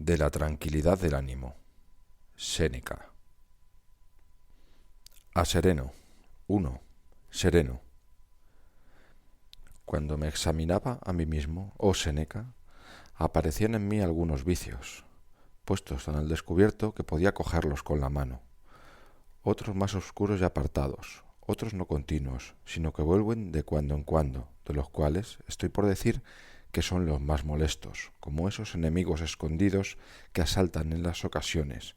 De la tranquilidad del ánimo. Séneca. A sereno. 1. Sereno. Cuando me examinaba a mí mismo, oh Séneca, aparecían en mí algunos vicios, puestos tan al descubierto que podía cogerlos con la mano, otros más oscuros y apartados, otros no continuos, sino que vuelven de cuando en cuando, de los cuales estoy por decir que son los más molestos, como esos enemigos escondidos que asaltan en las ocasiones,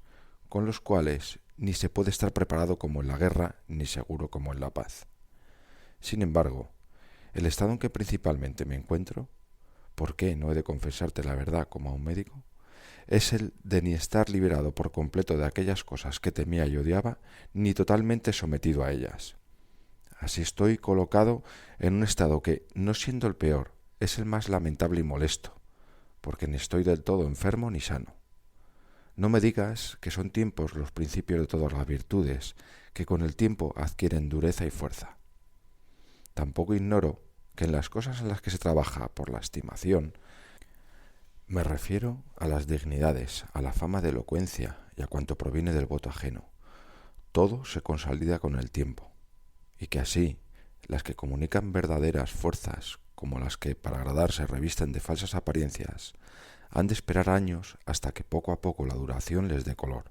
con los cuales ni se puede estar preparado como en la guerra, ni seguro como en la paz. Sin embargo, el estado en que principalmente me encuentro, ¿por qué no he de confesarte la verdad como a un médico?, es el de ni estar liberado por completo de aquellas cosas que temía y odiaba, ni totalmente sometido a ellas. Así estoy colocado en un estado que, no siendo el peor, es el más lamentable y molesto, porque ni estoy del todo enfermo ni sano. No me digas que son tiempos los principios de todas las virtudes, que con el tiempo adquieren dureza y fuerza. Tampoco ignoro que en las cosas en las que se trabaja por la estimación, me refiero a las dignidades, a la fama de elocuencia y a cuanto proviene del voto ajeno, todo se consolida con el tiempo, y que así las que comunican verdaderas fuerzas como las que para agradar se revisten de falsas apariencias, han de esperar años hasta que poco a poco la duración les dé color.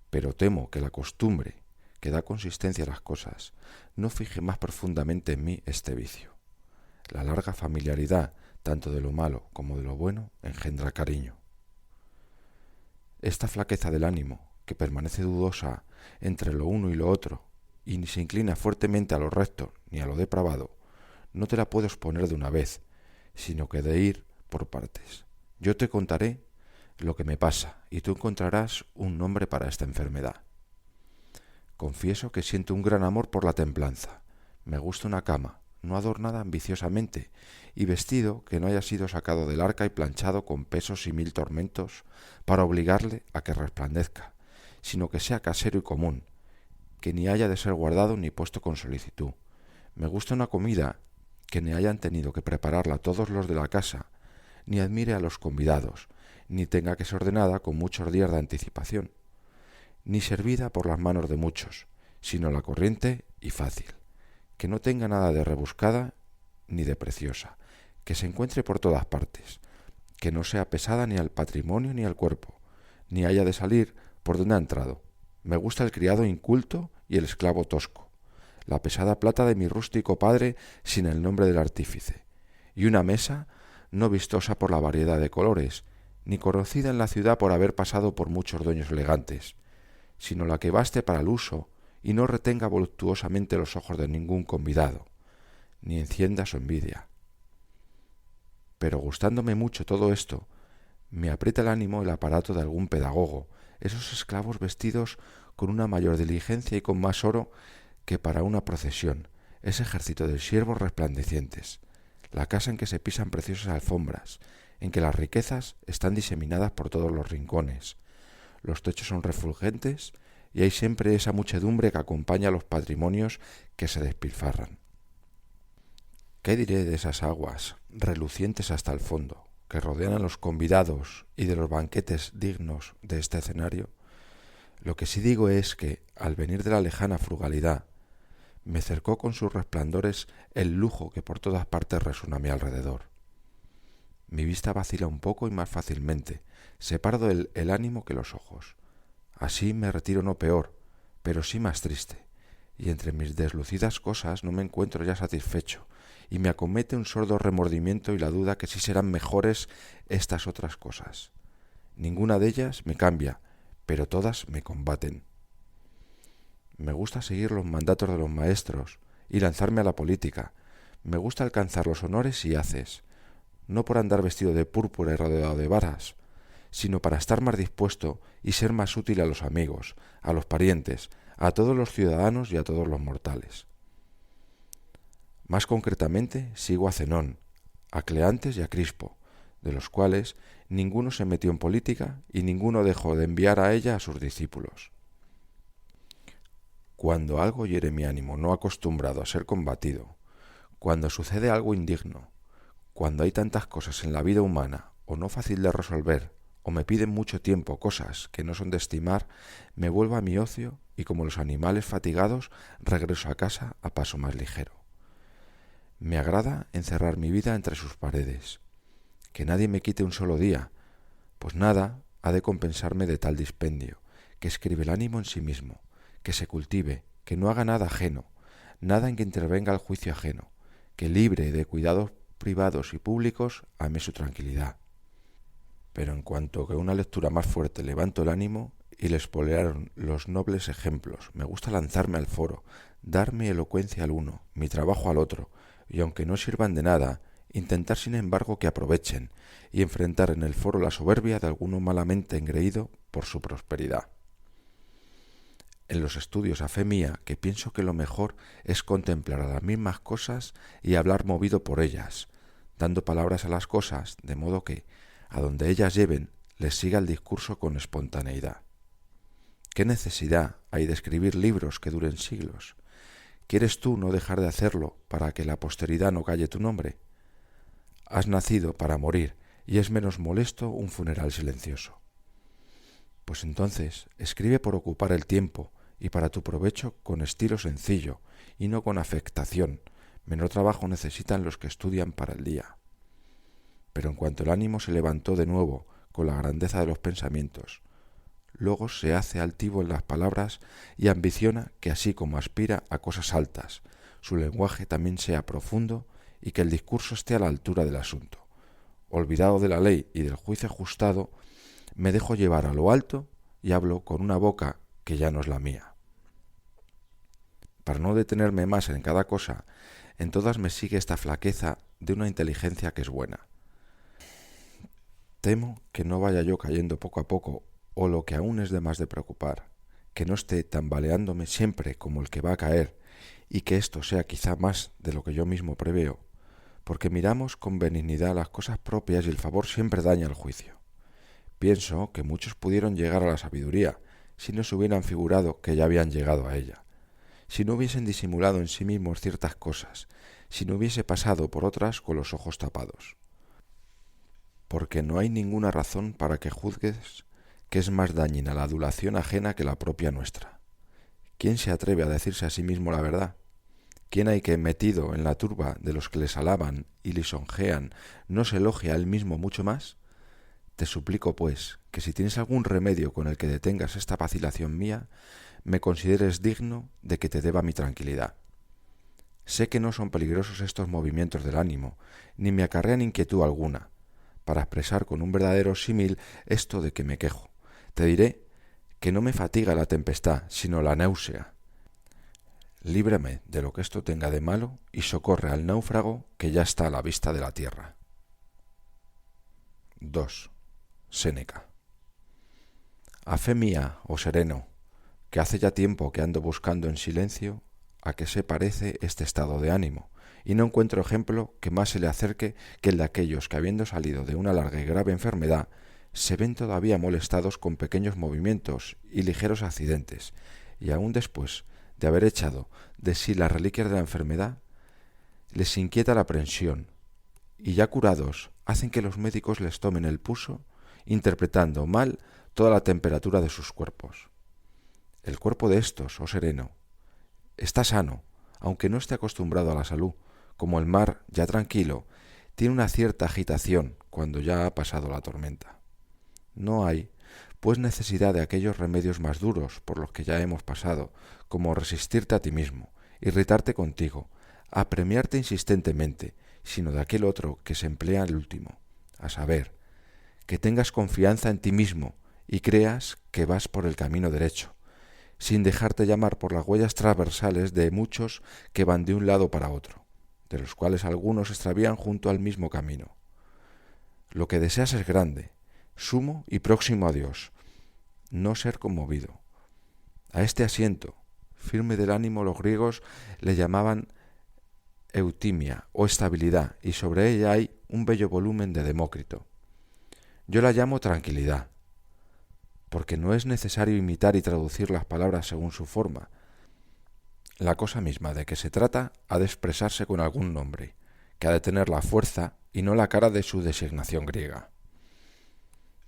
Pero temo que la costumbre, que da consistencia a las cosas, no fije más profundamente en mí este vicio. La larga familiaridad, tanto de lo malo como de lo bueno, engendra cariño. Esta flaqueza del ánimo, que permanece dudosa entre lo uno y lo otro, y ni se inclina fuertemente a lo recto ni a lo depravado, no te la puedo exponer de una vez, sino que de ir por partes. Yo te contaré lo que me pasa, y tú encontrarás un nombre para esta enfermedad. Confieso que siento un gran amor por la templanza. Me gusta una cama, no adornada ambiciosamente, y vestido que no haya sido sacado del arca y planchado con pesos y 1000 tormentos para obligarle a que resplandezca, sino que sea casero y común, que ni haya de ser guardado ni puesto con solicitud. Me gusta una comida que ni hayan tenido que prepararla todos los de la casa, ni admire a los convidados, ni tenga que ser ordenada con muchos días de anticipación, ni servida por las manos de muchos, sino la corriente y fácil, que no tenga nada de rebuscada ni de preciosa, que se encuentre por todas partes, que no sea pesada ni al patrimonio ni al cuerpo, ni haya de salir por donde ha entrado. Me gusta el criado inculto y el esclavo tosco, la pesada plata de mi rústico padre sin el nombre del artífice, y una mesa no vistosa por la variedad de colores, ni conocida en la ciudad por haber pasado por muchos dueños elegantes, sino la que baste para el uso y no retenga voluptuosamente los ojos de ningún convidado, ni encienda su envidia. Pero gustándome mucho todo esto, me aprieta el ánimo el aparato de algún pedagogo, esos esclavos vestidos con una mayor diligencia y con más oro que para una procesión, ese ejército de siervos resplandecientes, la casa en que se pisan preciosas alfombras, en que las riquezas están diseminadas por todos los rincones, los techos son refulgentes y hay siempre esa muchedumbre que acompaña a los patrimonios que se despilfarran. ¿Qué diré de esas aguas, relucientes hasta el fondo, que rodean a los convidados y de los banquetes dignos de este escenario? Lo que sí digo es que, al venir de la lejana frugalidad, me cercó con sus resplandores el lujo que por todas partes resuena a mi alrededor. Mi vista vacila un poco y más fácilmente, separo el ánimo que los ojos. Así me retiro no peor, pero sí más triste, y entre mis deslucidas cosas no me encuentro ya satisfecho, y me acomete un sordo remordimiento y la duda que sí serán mejores estas otras cosas. Ninguna de ellas me cambia, pero todas me combaten. Me gusta seguir los mandatos de los maestros y lanzarme a la política. Me gusta alcanzar los honores y haces, no por andar vestido de púrpura y rodeado de varas, sino para estar más dispuesto y ser más útil a los amigos, a los parientes, a todos los ciudadanos y a todos los mortales. Más concretamente, sigo a Zenón, a Cleantes y a Crispo, de los cuales ninguno se metió en política y ninguno dejó de enviar a ella a sus discípulos. Cuando algo hiere mi ánimo no acostumbrado a ser combatido, cuando sucede algo indigno, cuando hay tantas cosas en la vida humana o no fácil de resolver o me piden mucho tiempo cosas que no son de estimar, me vuelvo a mi ocio y como los animales fatigados regreso a casa a paso más ligero. Me agrada encerrar mi vida entre sus paredes, que nadie me quite un solo día, pues nada ha de compensarme de tal dispendio, que escribe el ánimo en sí mismo, que se cultive, que no haga nada ajeno, nada en que intervenga el juicio ajeno, que libre de cuidados privados y públicos ame su tranquilidad. Pero en cuanto que una lectura más fuerte levanto el ánimo y le espolearon los nobles ejemplos, me gusta lanzarme al foro, dar mi elocuencia al uno, mi trabajo al otro, y aunque no sirvan de nada, intentar sin embargo que aprovechen, y enfrentar en el foro la soberbia de alguno malamente engreído por su prosperidad. En los estudios a fe mía, que pienso que lo mejor es contemplar a las mismas cosas y hablar movido por ellas, dando palabras a las cosas, de modo que, a donde ellas lleven, les siga el discurso con espontaneidad. ¿Qué necesidad hay de escribir libros que duren siglos? ¿Quieres tú no dejar de hacerlo para que la posteridad no calle tu nombre? Has nacido para morir y es menos molesto un funeral silencioso. Pues entonces, escribe por ocupar el tiempo y para tu provecho con estilo sencillo y no con afectación. Menor trabajo necesitan los que estudian para el día. Pero en cuanto el ánimo se levantó de nuevo con la grandeza de los pensamientos, luego se hace altivo en las palabras y ambiciona que así como aspira a cosas altas, su lenguaje también sea profundo y que el discurso esté a la altura del asunto. Olvidado de la ley y del juicio ajustado, me dejo llevar a lo alto y hablo con una boca que ya no es la mía. Para no detenerme más en cada cosa, en todas me sigue esta flaqueza de una inteligencia que es buena. Temo que no vaya yo cayendo poco a poco, o lo que aún es de más de preocupar, que no esté tambaleándome siempre como el que va a caer, y que esto sea quizá más de lo que yo mismo preveo, porque miramos con benignidad las cosas propias y el favor siempre daña el juicio. Pienso que muchos pudieron llegar a la sabiduría, si no se hubieran figurado que ya habían llegado a ella, si no hubiesen disimulado en sí mismos ciertas cosas, si no hubiese pasado por otras con los ojos tapados. Porque no hay ninguna razón para que juzgues que es más dañina la adulación ajena que la propia nuestra. ¿Quién se atreve a decirse a sí mismo la verdad? ¿Quién hay que, metido en la turba de los que les alaban y lisonjean, no se elogia a él mismo mucho más? Te suplico, pues, que si tienes algún remedio con el que detengas esta vacilación mía, me consideres digno de que te deba mi tranquilidad. Sé que no son peligrosos estos movimientos del ánimo, ni me acarrean inquietud alguna. Para expresar con un verdadero símil esto de que me quejo, te diré que no me fatiga la tempestad, sino la náusea. Líbrame de lo que esto tenga de malo y socorre al náufrago que ya está a la vista de la tierra. 2. Séneca. A fe mía, oh sereno, que hace ya tiempo que ando buscando en silencio a qué se parece este estado de ánimo, y no encuentro ejemplo que más se le acerque que el de aquellos que habiendo salido de una larga y grave enfermedad, se ven todavía molestados con pequeños movimientos y ligeros accidentes, y aun después de haber echado de sí las reliquias de la enfermedad, les inquieta la aprensión, y ya curados hacen que los médicos les tomen el pulso, interpretando mal toda la temperatura de sus cuerpos. El cuerpo de estos, oh sereno, está sano, aunque no esté acostumbrado a la salud, como el mar, ya tranquilo, tiene una cierta agitación cuando ya ha pasado la tormenta. No hay, pues, necesidad de aquellos remedios más duros por los que ya hemos pasado, como resistirte a ti mismo, irritarte contigo, apremiarte insistentemente, sino de aquel otro que se emplea al último, a saber, que tengas confianza en ti mismo y creas que vas por el camino derecho, sin dejarte llamar por las huellas transversales de muchos que van de un lado para otro, de los cuales algunos extravían junto al mismo camino. Lo que deseas es grande, sumo y próximo a Dios, no ser conmovido. A este asiento, firme del ánimo, los griegos le llamaban eutimia o estabilidad, y sobre ella hay un bello volumen de Demócrito. Yo la llamo tranquilidad, porque no es necesario imitar y traducir las palabras según su forma. La cosa misma de que se trata ha de expresarse con algún nombre, que ha de tener la fuerza y no la cara de su designación griega.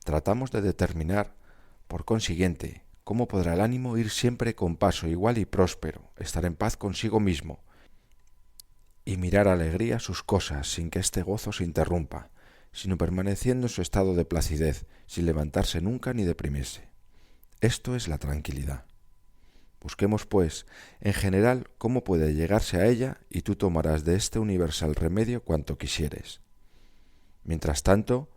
Tratamos de determinar, por consiguiente, cómo podrá el ánimo ir siempre con paso igual y próspero, estar en paz consigo mismo, y mirar alegría sus cosas sin que este gozo se interrumpa, sino permaneciendo en su estado de placidez, sin levantarse nunca ni deprimirse. Esto es la tranquilidad. Busquemos, pues, en general cómo puede llegarse a ella y tú tomarás de este universal remedio cuanto quisieres. Mientras tanto,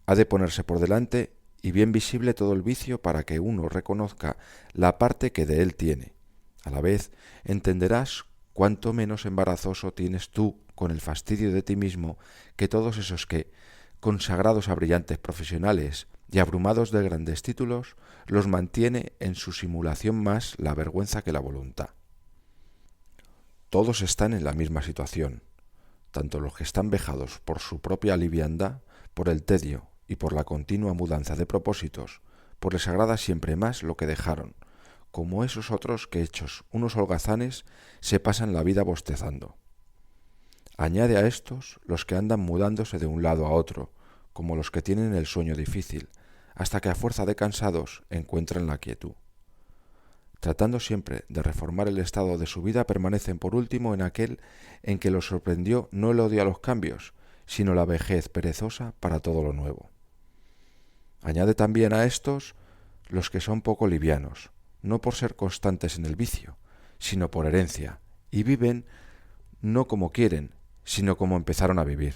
ha de ponerse por delante y bien visible todo el vicio para que uno reconozca la parte que de él tiene. A la vez, entenderás cuánto menos embarazoso tienes tú con el fastidio de ti mismo que todos esos que, consagrados a brillantes profesionales y abrumados de grandes títulos, los mantiene en su simulación más la vergüenza que la voluntad. Todos están en la misma situación, tanto los que están vejados por su propia liviandad, por el tedio y por la continua mudanza de propósitos, pues les agrada siempre más lo que dejaron, como esos otros que, hechos unos holgazanes, se pasan la vida bostezando. Añade a estos los que andan mudándose de un lado a otro, como los que tienen el sueño difícil, hasta que a fuerza de cansados encuentran la quietud. Tratando siempre de reformar el estado de su vida, permanecen por último en aquel en que los sorprendió no el odio a los cambios, sino la vejez perezosa para todo lo nuevo. Añade también a estos los que son poco livianos, no por ser constantes en el vicio, sino por herencia, y viven no como quieren, sino como empezaron a vivir.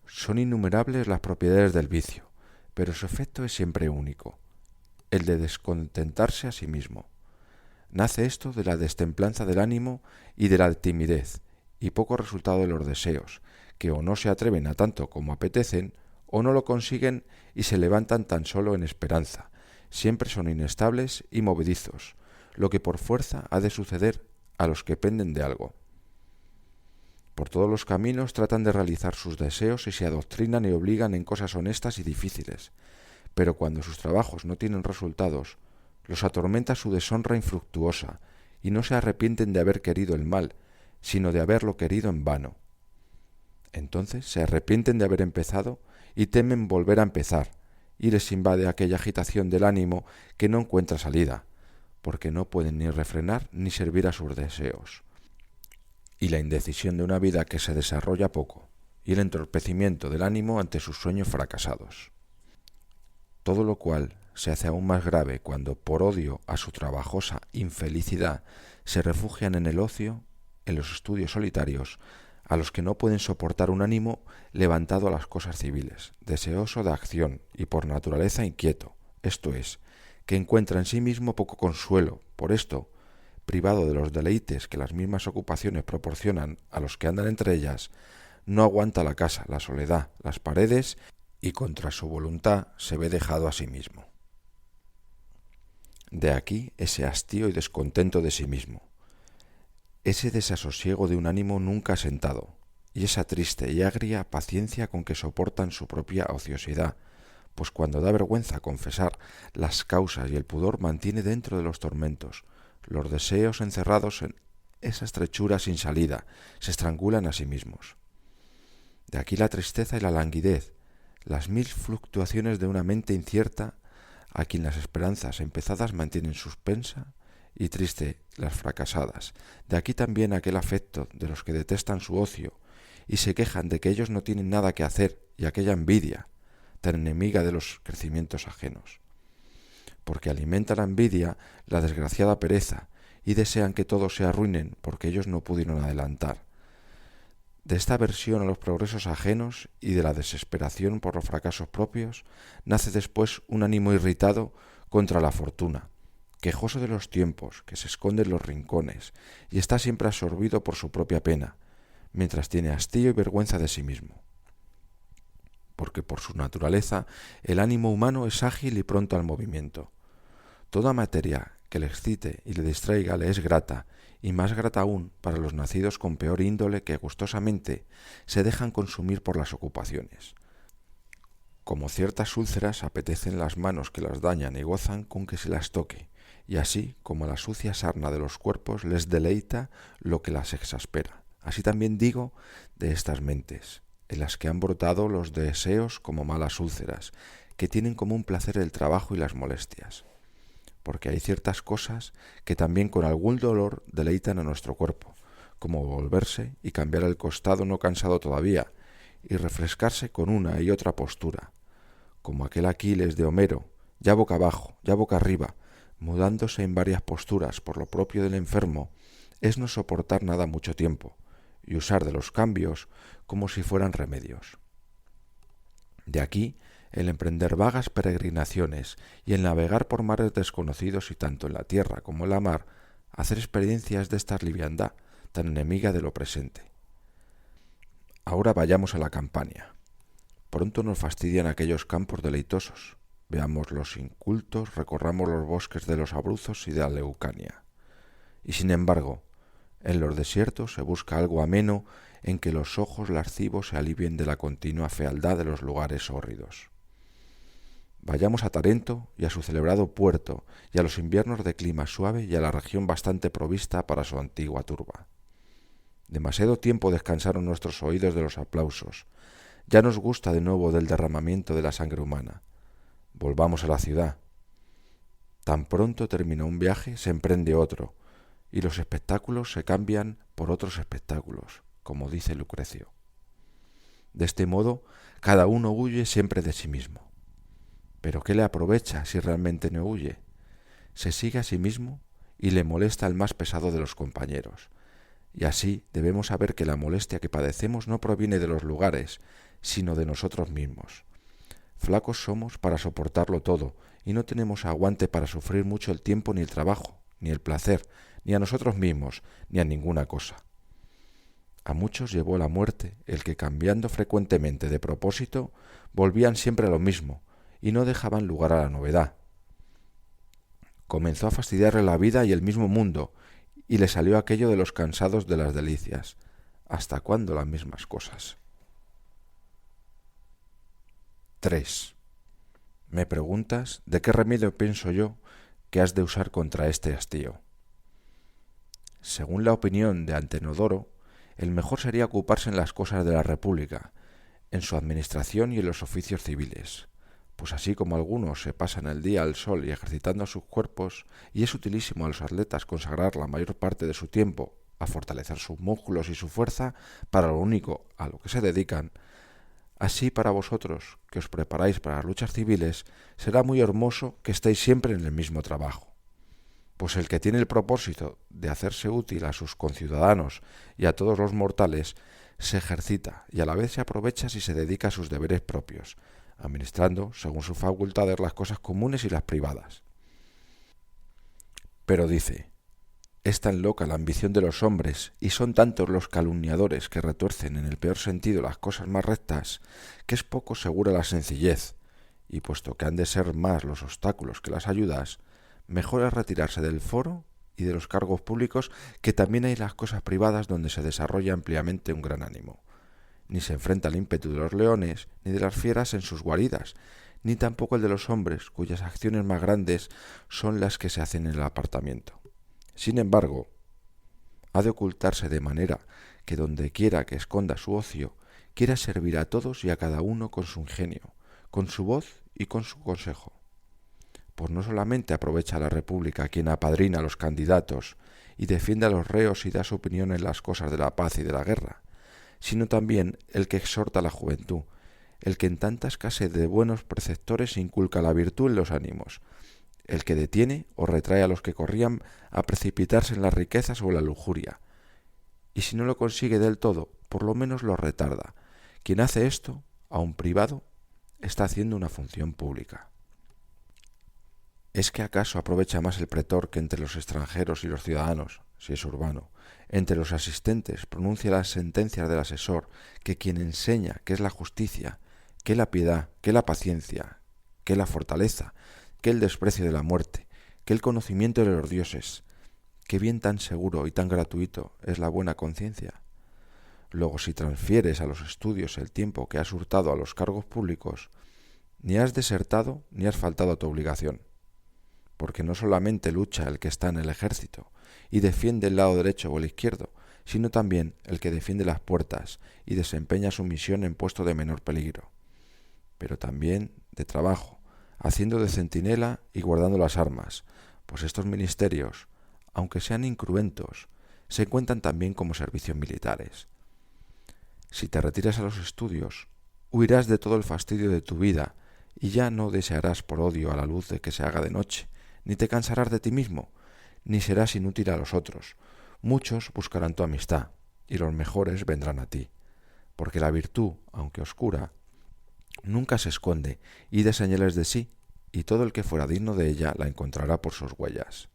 Son innumerables las propiedades del vicio, pero su efecto es siempre único, el de descontentarse a sí mismo. Nace esto de la destemplanza del ánimo y de la timidez, y poco resultado de los deseos, que o no se atreven a tanto como apetecen, o no lo consiguen y se levantan tan solo en esperanza. Siempre son inestables y movedizos, lo que por fuerza ha de suceder a los que penden de algo. Por todos los caminos tratan de realizar sus deseos y se adoctrinan y obligan en cosas honestas y difíciles, pero cuando sus trabajos no tienen resultados, los atormenta su deshonra infructuosa, y no se arrepienten de haber querido el mal, sino de haberlo querido en vano. Entonces se arrepienten de haber empezado y temen volver a empezar, y les invade aquella agitación del ánimo que no encuentra salida, porque no pueden ni refrenar ni servir a sus deseos. Y la indecisión de una vida que se desarrolla poco, y el entorpecimiento del ánimo ante sus sueños fracasados. Todo lo cual se hace aún más grave cuando, por odio a su trabajosa infelicidad, se refugian en el ocio, en los estudios solitarios, a los que no pueden soportar un ánimo levantado a las cosas civiles, deseoso de acción y por naturaleza inquieto, esto es, que encuentra en sí mismo poco consuelo. Por esto, privado de los deleites que las mismas ocupaciones proporcionan a los que andan entre ellas, no aguanta la casa, la soledad, las paredes, y contra su voluntad se ve dejado a sí mismo. De aquí ese hastío y descontento de sí mismo, ese desasosiego de un ánimo nunca asentado, y esa triste y agria paciencia con que soportan su propia ociosidad, pues cuando da vergüenza confesar las causas y el pudor mantiene dentro de los tormentos, los deseos encerrados en esa estrechura sin salida, se estrangulan a sí mismos. De aquí la tristeza y la languidez, las mil fluctuaciones de una mente incierta, a quien las esperanzas empezadas mantienen suspensa, y triste las fracasadas. De aquí también aquel afecto de los que detestan su ocio y se quejan de que ellos no tienen nada que hacer, y aquella envidia, tan enemiga de los crecimientos ajenos. Porque alimenta la envidia la desgraciada pereza, y desean que todos se arruinen porque ellos no pudieron adelantar. De esta aversión a los progresos ajenos y de la desesperación por los fracasos propios, nace después un ánimo irritado contra la fortuna, quejoso de los tiempos, que se esconde en los rincones, y está siempre absorbido por su propia pena, mientras tiene hastío y vergüenza de sí mismo. Porque por su naturaleza el ánimo humano es ágil y pronto al movimiento. Toda materia que le excite y le distraiga le es grata, y más grata aún para los nacidos con peor índole que gustosamente se dejan consumir por las ocupaciones. Como ciertas úlceras apetecen las manos que las dañan y gozan con que se las toque, y así como la sucia sarna de los cuerpos les deleita lo que las exaspera. Así también digo de estas mentes, en las que han brotado los deseos como malas úlceras, que tienen como un placer el trabajo y las molestias, porque hay ciertas cosas que también con algún dolor deleitan a nuestro cuerpo, como volverse y cambiar el costado no cansado todavía, y refrescarse con una y otra postura, como aquel Aquiles de Homero, ya boca abajo, ya boca arriba, mudándose en varias posturas por lo propio del enfermo, es no soportar nada mucho tiempo, y usar de los cambios como si fueran remedios. De aquí el emprender vagas peregrinaciones y el navegar por mares desconocidos y tanto en la tierra como en la mar, hacer experiencias de esta liviandad tan enemiga de lo presente. Ahora vayamos a la Campania. Pronto nos fastidian aquellos campos deleitosos. Veamos los incultos, recorramos los bosques de los Abruzos y de la Leucania. Y sin embargo, en los desiertos se busca algo ameno en que los ojos lascivos se alivien de la continua fealdad de los lugares hórridos. Vayamos a Tarento y a su celebrado puerto, y a los inviernos de clima suave y a la región bastante provista para su antigua turba. Demasiado tiempo descansaron nuestros oídos de los aplausos. Ya nos gusta de nuevo del derramamiento de la sangre humana. Volvamos a la ciudad. Tan pronto termina un viaje, se emprende otro, y los espectáculos se cambian por otros espectáculos, como dice Lucrecio. De este modo, cada uno huye siempre de sí mismo. ¿Pero qué le aprovecha si realmente no huye? Se sigue a sí mismo y le molesta al más pesado de los compañeros. Y así debemos saber que la molestia que padecemos no proviene de los lugares, sino de nosotros mismos. Flacos somos para soportarlo todo, y no tenemos aguante para sufrir mucho el tiempo ni el trabajo, ni el placer, ni a nosotros mismos, ni a ninguna cosa. A muchos llevó la muerte el que, cambiando frecuentemente de propósito, volvían siempre a lo mismo, y no dejaban lugar a la novedad. Comenzó a fastidiarle la vida y el mismo mundo, y le salió aquello de los cansados de las delicias. ¿Hasta cuándo las mismas cosas? 3. Me preguntas de qué remedio pienso yo que has de usar contra este hastío. Según la opinión de Antenodoro, el mejor sería ocuparse en las cosas de la República, en su administración y en los oficios civiles, pues así como algunos se pasan el día al sol y ejercitando sus cuerpos, y es utilísimo a los atletas consagrar la mayor parte de su tiempo a fortalecer sus músculos y su fuerza para lo único a lo que se dedican, así para vosotros, que os preparáis para las luchas civiles, será muy hermoso que estéis siempre en el mismo trabajo. Pues el que tiene el propósito de hacerse útil a sus conciudadanos y a todos los mortales, se ejercita y a la vez se aprovecha si se dedica a sus deberes propios, administrando, según sus facultades, las cosas comunes y las privadas. Pero dice, es tan loca la ambición de los hombres y son tantos los calumniadores que retuercen en el peor sentido las cosas más rectas, que es poco segura la sencillez, y puesto que han de ser más los obstáculos que las ayudas, mejor es retirarse del foro y de los cargos públicos, que también hay las cosas privadas donde se desarrolla ampliamente un gran ánimo. Ni se enfrenta al ímpetu de los leones, ni de las fieras en sus guaridas, ni tampoco el de los hombres, cuyas acciones más grandes son las que se hacen en el apartamiento. Sin embargo, ha de ocultarse de manera que donde quiera que esconda su ocio, quiera servir a todos y a cada uno con su ingenio, con su voz y con su consejo. Pues no solamente aprovecha la República quien apadrina a los candidatos y defiende a los reos y da su opinión en las cosas de la paz y de la guerra, sino también el que exhorta a la juventud, el que en tanta escasez de buenos preceptores inculca la virtud en los ánimos, el que detiene o retrae a los que corrían a precipitarse en las riquezas o en la lujuria, y si no lo consigue del todo, por lo menos lo retarda. Quien hace esto, aun privado, está haciendo una función pública. ¿Es que acaso aprovecha más el pretor que entre los extranjeros y los ciudadanos, si es urbano? Entre los asistentes pronuncia las sentencias del asesor, que quien enseña qué es la justicia, qué la piedad, qué la paciencia, qué la fortaleza, qué el desprecio de la muerte, qué el conocimiento de los dioses, qué bien tan seguro y tan gratuito es la buena conciencia. Luego, si transfieres a los estudios el tiempo que has hurtado a los cargos públicos, ni has desertado ni has faltado a tu obligación, porque no solamente lucha el que está en el ejército y defiende el lado derecho o el izquierdo, sino también el que defiende las puertas y desempeña su misión en puesto de menor peligro. Pero también de trabajo, haciendo de centinela y guardando las armas, pues estos ministerios, aunque sean incruentos, se cuentan también como servicios militares. Si te retiras a los estudios, huirás de todo el fastidio de tu vida y ya no desearás por odio a la luz de que se haga de noche, ni te cansarás de ti mismo, ni serás inútil a los otros. Muchos buscarán tu amistad, y los mejores vendrán a ti, porque la virtud, aunque oscura, nunca se esconde y da señales de sí, y todo el que fuera digno de ella la encontrará por sus huellas.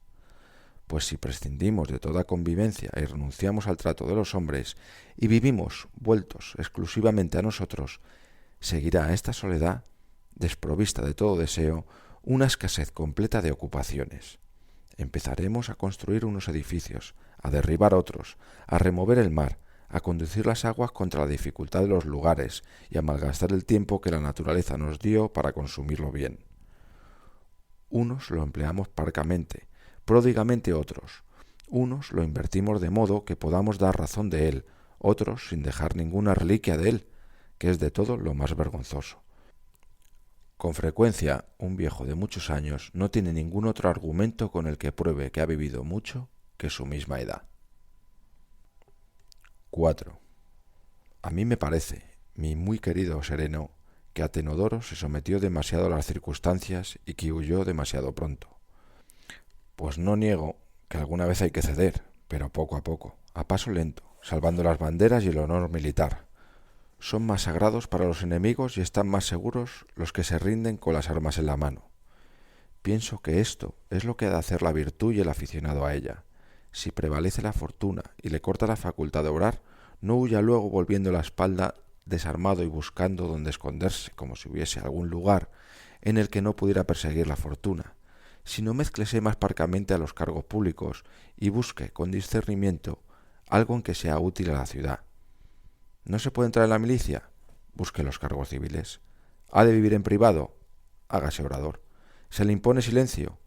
Pues si prescindimos de toda convivencia y renunciamos al trato de los hombres y vivimos vueltos exclusivamente a nosotros, seguirá a esta soledad, desprovista de todo deseo, una escasez completa de ocupaciones. Empezaremos a construir unos edificios, a derribar otros, a remover el mar, a conducir las aguas contra la dificultad de los lugares y a malgastar el tiempo que la naturaleza nos dio para consumirlo bien. Unos lo empleamos parcamente, pródigamente otros. Unos lo invertimos de modo que podamos dar razón de él, otros sin dejar ninguna reliquia de él, que es de todo lo más vergonzoso. Con frecuencia, un viejo de muchos años no tiene ningún otro argumento con el que pruebe que ha vivido mucho que su misma edad. 4. A mí me parece, mi muy querido sereno, que Atenodoro se sometió demasiado a las circunstancias y que huyó demasiado pronto. Pues no niego que alguna vez hay que ceder, pero poco a poco, a paso lento, salvando las banderas y el honor militar. Son más sagrados para los enemigos y están más seguros los que se rinden con las armas en la mano. Pienso que esto es lo que ha de hacer la virtud y el aficionado a ella. Si prevalece la fortuna y le corta la facultad de obrar, no huya luego volviendo la espalda desarmado y buscando donde esconderse, como si hubiese algún lugar en el que no pudiera perseguir la fortuna, sino mézclese más parcamente a los cargos públicos y busque con discernimiento algo en que sea útil a la ciudad. ¿No se puede entrar en la milicia? Busque los cargos civiles. ¿Ha de vivir en privado? Hágase orador. ¿Se le impone silencio?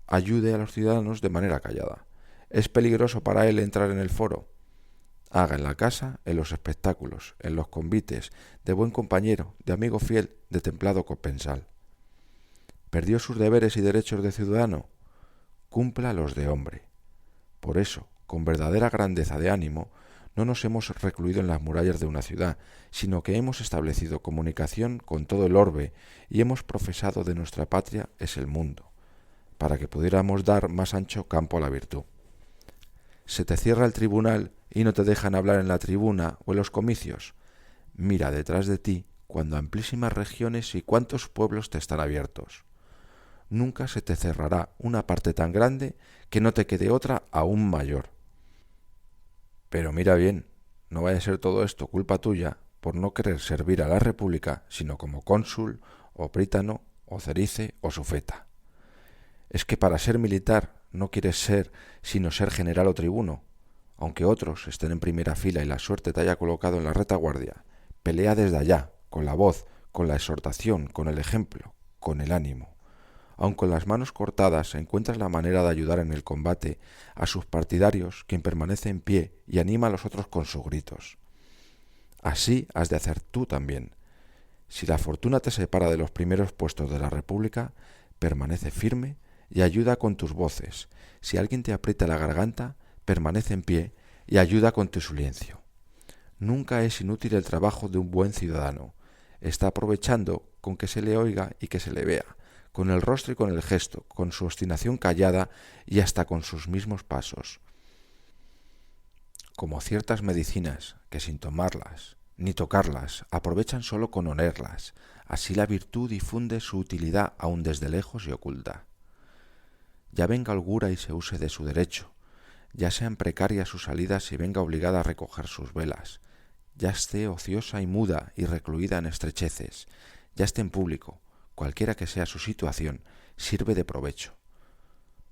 Ayude a los ciudadanos de manera callada. ¿Es peligroso para él entrar en el foro? Haga en la casa, en los espectáculos, en los convites, de buen compañero, de amigo fiel, de templado compensal. ¿Perdió sus deberes y derechos de ciudadano? Cumpla los de hombre. Por eso, con verdadera grandeza de ánimo, no nos hemos recluido en las murallas de una ciudad, sino que hemos establecido comunicación con todo el orbe y hemos profesado de nuestra patria es el mundo, para que pudiéramos dar más ancho campo a la virtud. ¿Se te cierra el tribunal y no te dejan hablar en la tribuna o en los comicios? Mira detrás de ti cuando amplísimas regiones y cuántos pueblos te están abiertos. Nunca se te cerrará una parte tan grande que no te quede otra aún mayor. Pero mira bien, no vaya a ser todo esto culpa tuya por no querer servir a la República sino como cónsul, o prítano, o cerice, o sufeta. Es que para ser militar no quieres ser sino ser general o tribuno, aunque otros estén en primera fila y la suerte te haya colocado en la retaguardia. Pelea desde allá, con la voz, con la exhortación, con el ejemplo, con el ánimo. Aun con las manos cortadas encuentras la manera de ayudar en el combate a sus partidarios, quien permanece en pie y anima a los otros con sus gritos. Así has de hacer tú también. Si la fortuna te separa de los primeros puestos de la República, permanece firme y ayuda con tus voces. Si alguien te aprieta la garganta, permanece en pie y ayuda con tu silencio. Nunca es inútil el trabajo de un buen ciudadano. Está aprovechando con que se le oiga y que se le vea, con el rostro y con el gesto, con su obstinación callada y hasta con sus mismos pasos. Como ciertas medicinas que sin tomarlas ni tocarlas aprovechan sólo con olerlas, así la virtud difunde su utilidad aun desde lejos y oculta. Ya venga holgura y se use de su derecho, ya sean precarias sus salidas y venga obligada a recoger sus velas, ya esté ociosa y muda y recluida en estrecheces, ya esté en público, cualquiera que sea su situación, sirve de provecho.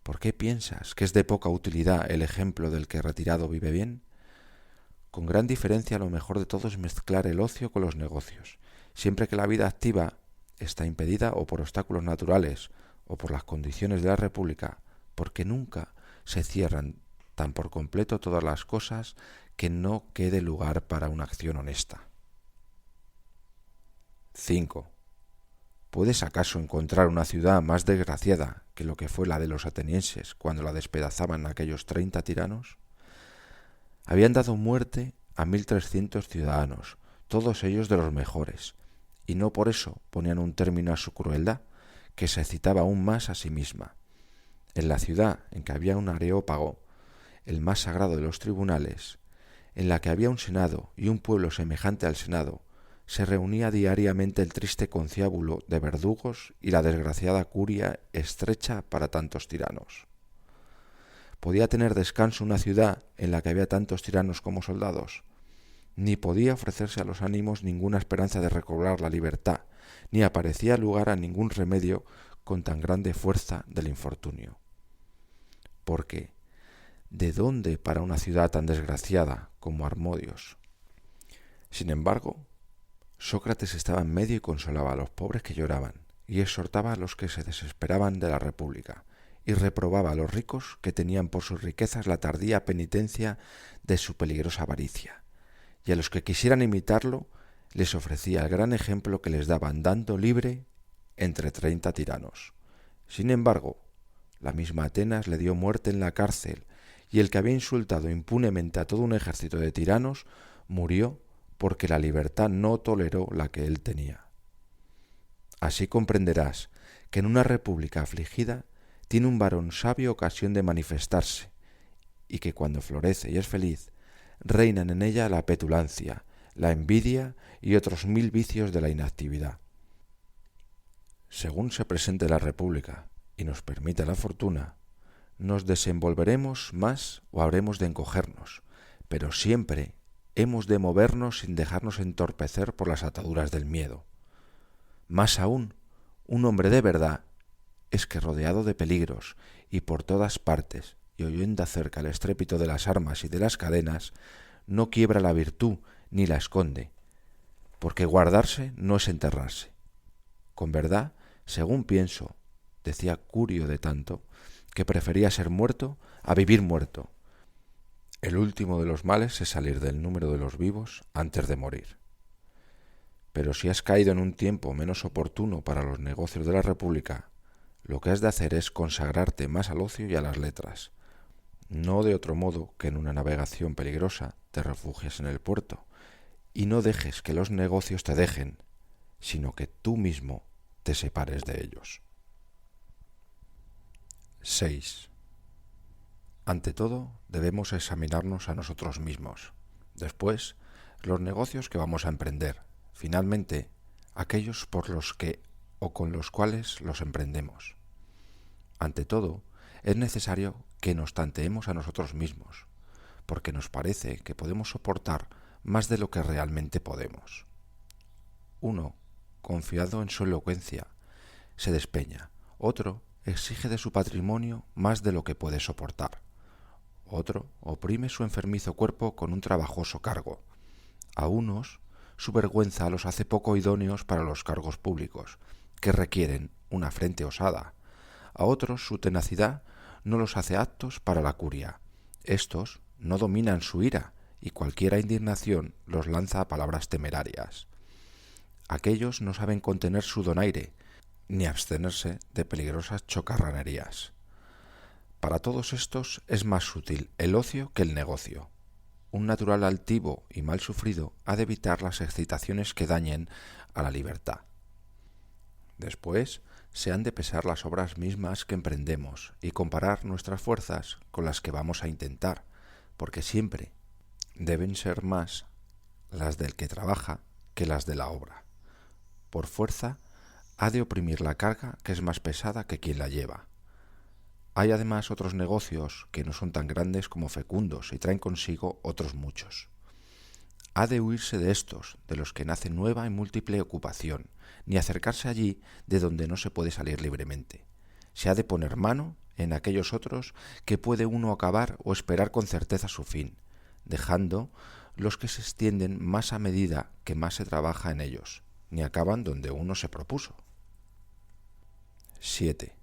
¿Por qué piensas que es de poca utilidad el ejemplo del que retirado vive bien? Con gran diferencia lo mejor de todo es mezclar el ocio con los negocios, siempre que la vida activa está impedida o por obstáculos naturales o por las condiciones de la República, porque nunca se cierran tan por completo todas las cosas que no quede lugar para una acción honesta. 5. ¿Puedes acaso encontrar una ciudad más desgraciada que lo que fue la de los atenienses cuando la despedazaban aquellos 30 tiranos? Habían dado muerte a 1.300 ciudadanos, todos ellos de los mejores, y no por eso ponían un término a su crueldad, que se excitaba aún más a sí misma. En la ciudad en que había un areópago, el más sagrado de los tribunales, en la que había un senado y un pueblo semejante al senado, se reunía diariamente el triste concíabulo de verdugos y la desgraciada curia estrecha para tantos tiranos. ¿Podía tener descanso una ciudad en la que había tantos tiranos como soldados? Ni podía ofrecerse a los ánimos ninguna esperanza de recobrar la libertad, ni aparecía lugar a ningún remedio con tan grande fuerza del infortunio. Porque, ¿de dónde para una ciudad tan desgraciada como Harmodios? Sin embargo, Sócrates estaba en medio y consolaba a los pobres que lloraban, y exhortaba a los que se desesperaban de la república, y reprobaba a los ricos que tenían por sus riquezas la tardía penitencia de su peligrosa avaricia, y a los que quisieran imitarlo les ofrecía el gran ejemplo que les daba andando libre entre 30 tiranos. Sin embargo, la misma Atenas le dio muerte en la cárcel, y el que había insultado impunemente a todo un ejército de tiranos murió porque la libertad no toleró la que él tenía. Así comprenderás que en una república afligida tiene un varón sabio ocasión de manifestarse, y que cuando florece y es feliz, reinan en ella la petulancia, la envidia y otros 1000 vicios de la inactividad. Según se presente la república y nos permita la fortuna, nos desenvolveremos más o habremos de encogernos, pero siempre hemos de movernos sin dejarnos entorpecer por las ataduras del miedo. Más aún, un hombre de verdad es que rodeado de peligros y por todas partes y oyendo acerca el estrépito de las armas y de las cadenas, no quiebra la virtud ni la esconde, porque guardarse no es enterrarse. Con verdad, según pienso, decía Curio de Tanto, que prefería ser muerto a vivir muerto. El último de los males es salir del número de los vivos antes de morir. Pero si has caído en un tiempo menos oportuno para los negocios de la República, lo que has de hacer es consagrarte más al ocio y a las letras, no de otro modo que en una navegación peligrosa te refugies en el puerto, y no dejes que los negocios te dejen, sino que tú mismo te separes de ellos. 6. Ante todo, debemos examinarnos a nosotros mismos. Después, los negocios que vamos a emprender. Finalmente, aquellos por los que o con los cuales los emprendemos. Ante todo, es necesario que nos tanteemos a nosotros mismos, porque nos parece que podemos soportar más de lo que realmente podemos. Uno, confiado en su elocuencia, se despeña. Otro, exige de su patrimonio más de lo que puede soportar. Otro oprime su enfermizo cuerpo con un trabajoso cargo. A unos, su vergüenza los hace poco idóneos para los cargos públicos, que requieren una frente osada. A otros, su tenacidad no los hace aptos para la curia. Estos no dominan su ira, y cualquiera indignación los lanza a palabras temerarias. Aquellos no saben contener su donaire, ni abstenerse de peligrosas chocarranerías. Para todos estos es más útil el ocio que el negocio. Un natural altivo y mal sufrido ha de evitar las excitaciones que dañen a la libertad. Después, se han de pesar las obras mismas que emprendemos y comparar nuestras fuerzas con las que vamos a intentar, porque siempre deben ser más las del que trabaja que las de la obra. Por fuerza, ha de oprimir la carga que es más pesada que quien la lleva. Hay además otros negocios que no son tan grandes como fecundos y traen consigo otros muchos. Ha de huirse de estos, de los que nace nueva y múltiple ocupación, ni acercarse allí de donde no se puede salir libremente. Se ha de poner mano en aquellos otros que puede uno acabar o esperar con certeza su fin, dejando los que se extienden más a medida que más se trabaja en ellos, ni acaban donde uno se propuso. 7.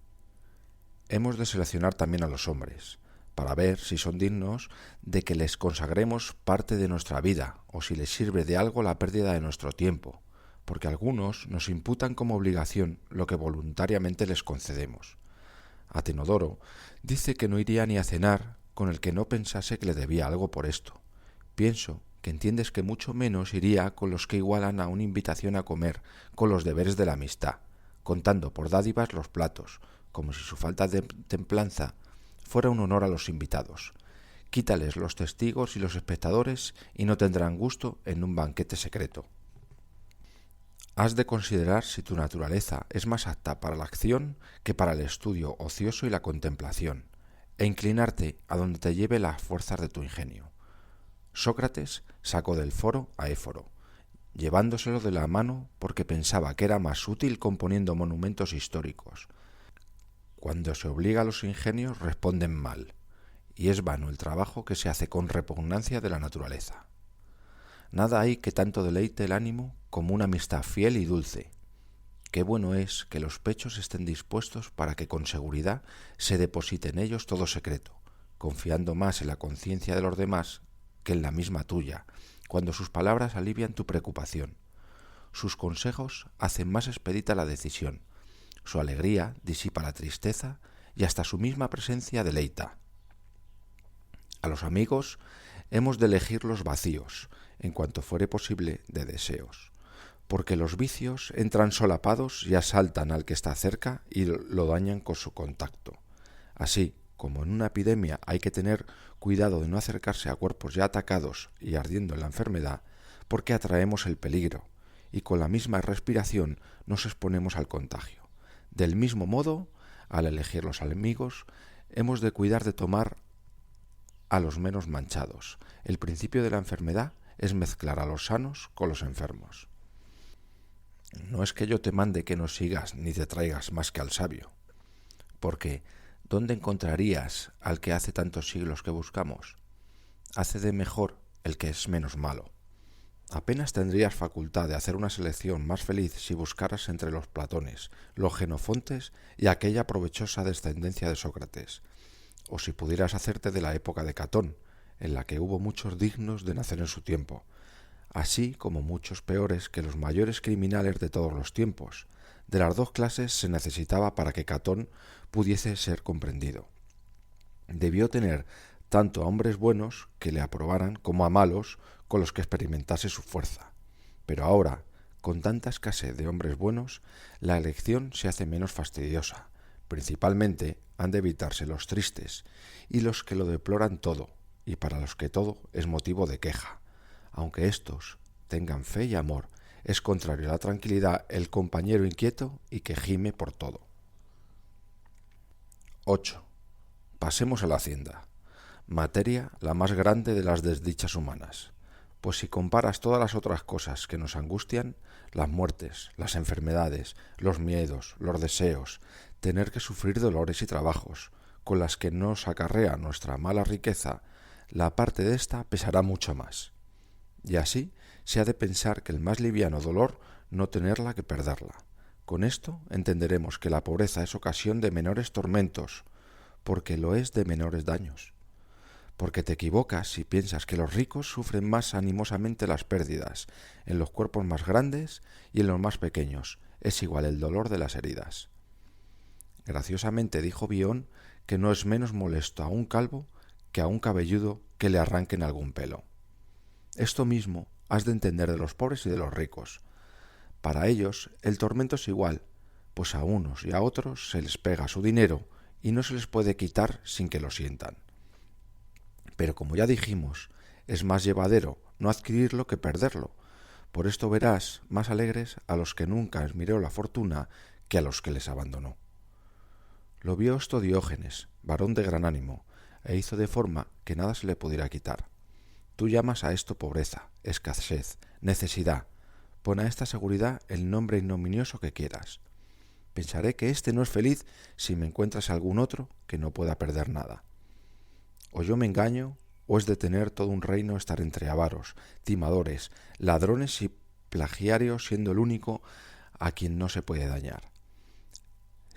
Hemos de seleccionar también a los hombres, para ver si son dignos de que les consagremos parte de nuestra vida o si les sirve de algo la pérdida de nuestro tiempo, porque algunos nos imputan como obligación lo que voluntariamente les concedemos. Atenodoro dice que no iría ni a cenar con el que no pensase que le debía algo por esto. Pienso que entiendes que mucho menos iría con los que igualan a una invitación a comer con los deberes de la amistad, contando por dádivas los platos, como si su falta de templanza fuera un honor a los invitados. Quítales los testigos y los espectadores y no tendrán gusto en un banquete secreto. Has de considerar si tu naturaleza es más apta para la acción que para el estudio ocioso y la contemplación, e inclinarte a donde te lleve las fuerzas de tu ingenio. Sócrates sacó del foro a Éforo, llevándoselo de la mano porque pensaba que era más útil componiendo monumentos históricos. Cuando se obliga a los ingenios responden mal, y es vano el trabajo que se hace con repugnancia de la naturaleza. Nada hay que tanto deleite el ánimo como una amistad fiel y dulce. Qué bueno es que los pechos estén dispuestos para que con seguridad se deposite en ellos todo secreto, confiando más en la conciencia de los demás que en la misma tuya, cuando sus palabras alivian tu preocupación. Sus consejos hacen más expedita la decisión, su alegría disipa la tristeza y hasta su misma presencia deleita. A los amigos hemos de elegirlos vacíos, en cuanto fuere posible, de deseos, porque los vicios entran solapados y asaltan al que está cerca y lo dañan con su contacto. Así como en una epidemia hay que tener cuidado de no acercarse a cuerpos ya atacados y ardiendo en la enfermedad, porque atraemos el peligro, y con la misma respiración nos exponemos al contagio. Del mismo modo, al elegir los amigos, hemos de cuidar de tomar a los menos manchados. El principio de la enfermedad es mezclar a los sanos con los enfermos. No es que yo te mande que no sigas ni te traigas más que al sabio, porque ¿dónde encontrarías al que hace tantos siglos que buscamos? Hace de mejor el que es menos malo. Apenas tendrías facultad de hacer una selección más feliz si buscaras entre los Platones, los Genofontes y aquella provechosa descendencia de Sócrates, o si pudieras hacerte de la época de Catón, en la que hubo muchos dignos de nacer en su tiempo, así como muchos peores que los mayores criminales de todos los tiempos. De las dos clases se necesitaba para que Catón pudiese ser comprendido. Debió tener tanto a hombres buenos que le aprobaran como a malos con los que experimentase su fuerza. Pero ahora, con tanta escasez de hombres buenos, la elección se hace menos fastidiosa. Principalmente han de evitarse los tristes y los que lo deploran todo, y para los que todo es motivo de queja. Aunque éstos tengan fe y amor, es contrario a la tranquilidad el compañero inquieto y que gime por todo. 8. Pasemos a la hacienda, materia la más grande de las desdichas humanas, pues si comparas todas las otras cosas que nos angustian, las muertes, las enfermedades, los miedos, los deseos, tener que sufrir dolores y trabajos, con las que nos acarrea nuestra mala riqueza, la parte de ésta pesará mucho más. Y así se ha de pensar que el más liviano dolor no tenerla que perderla. Con esto entenderemos que la pobreza es ocasión de menores tormentos, porque lo es de menores daños. Porque te equivocas si piensas que los ricos sufren más animosamente las pérdidas, en los cuerpos más grandes y en los más pequeños, es igual el dolor de las heridas. Graciosamente dijo Bion que no es menos molesto a un calvo que a un cabelludo que le arranquen algún pelo. Esto mismo has de entender de los pobres y de los ricos. Para ellos el tormento es igual, pues a unos y a otros se les pega su dinero y no se les puede quitar sin que lo sientan. Pero como ya dijimos, es más llevadero no adquirirlo que perderlo. Por esto verás más alegres a los que nunca les miró la fortuna que a los que les abandonó. Lo vio esto Diógenes, varón de gran ánimo, e hizo de forma que nada se le pudiera quitar. Tú llamas a esto pobreza, escasez, necesidad. Pon a esta seguridad el nombre ignominioso que quieras. Pensaré que éste no es feliz si me encuentras algún otro que no pueda perder nada. O yo me engaño, o es de tener todo un reino estar entre avaros, timadores, ladrones y plagiarios, siendo el único a quien no se puede dañar.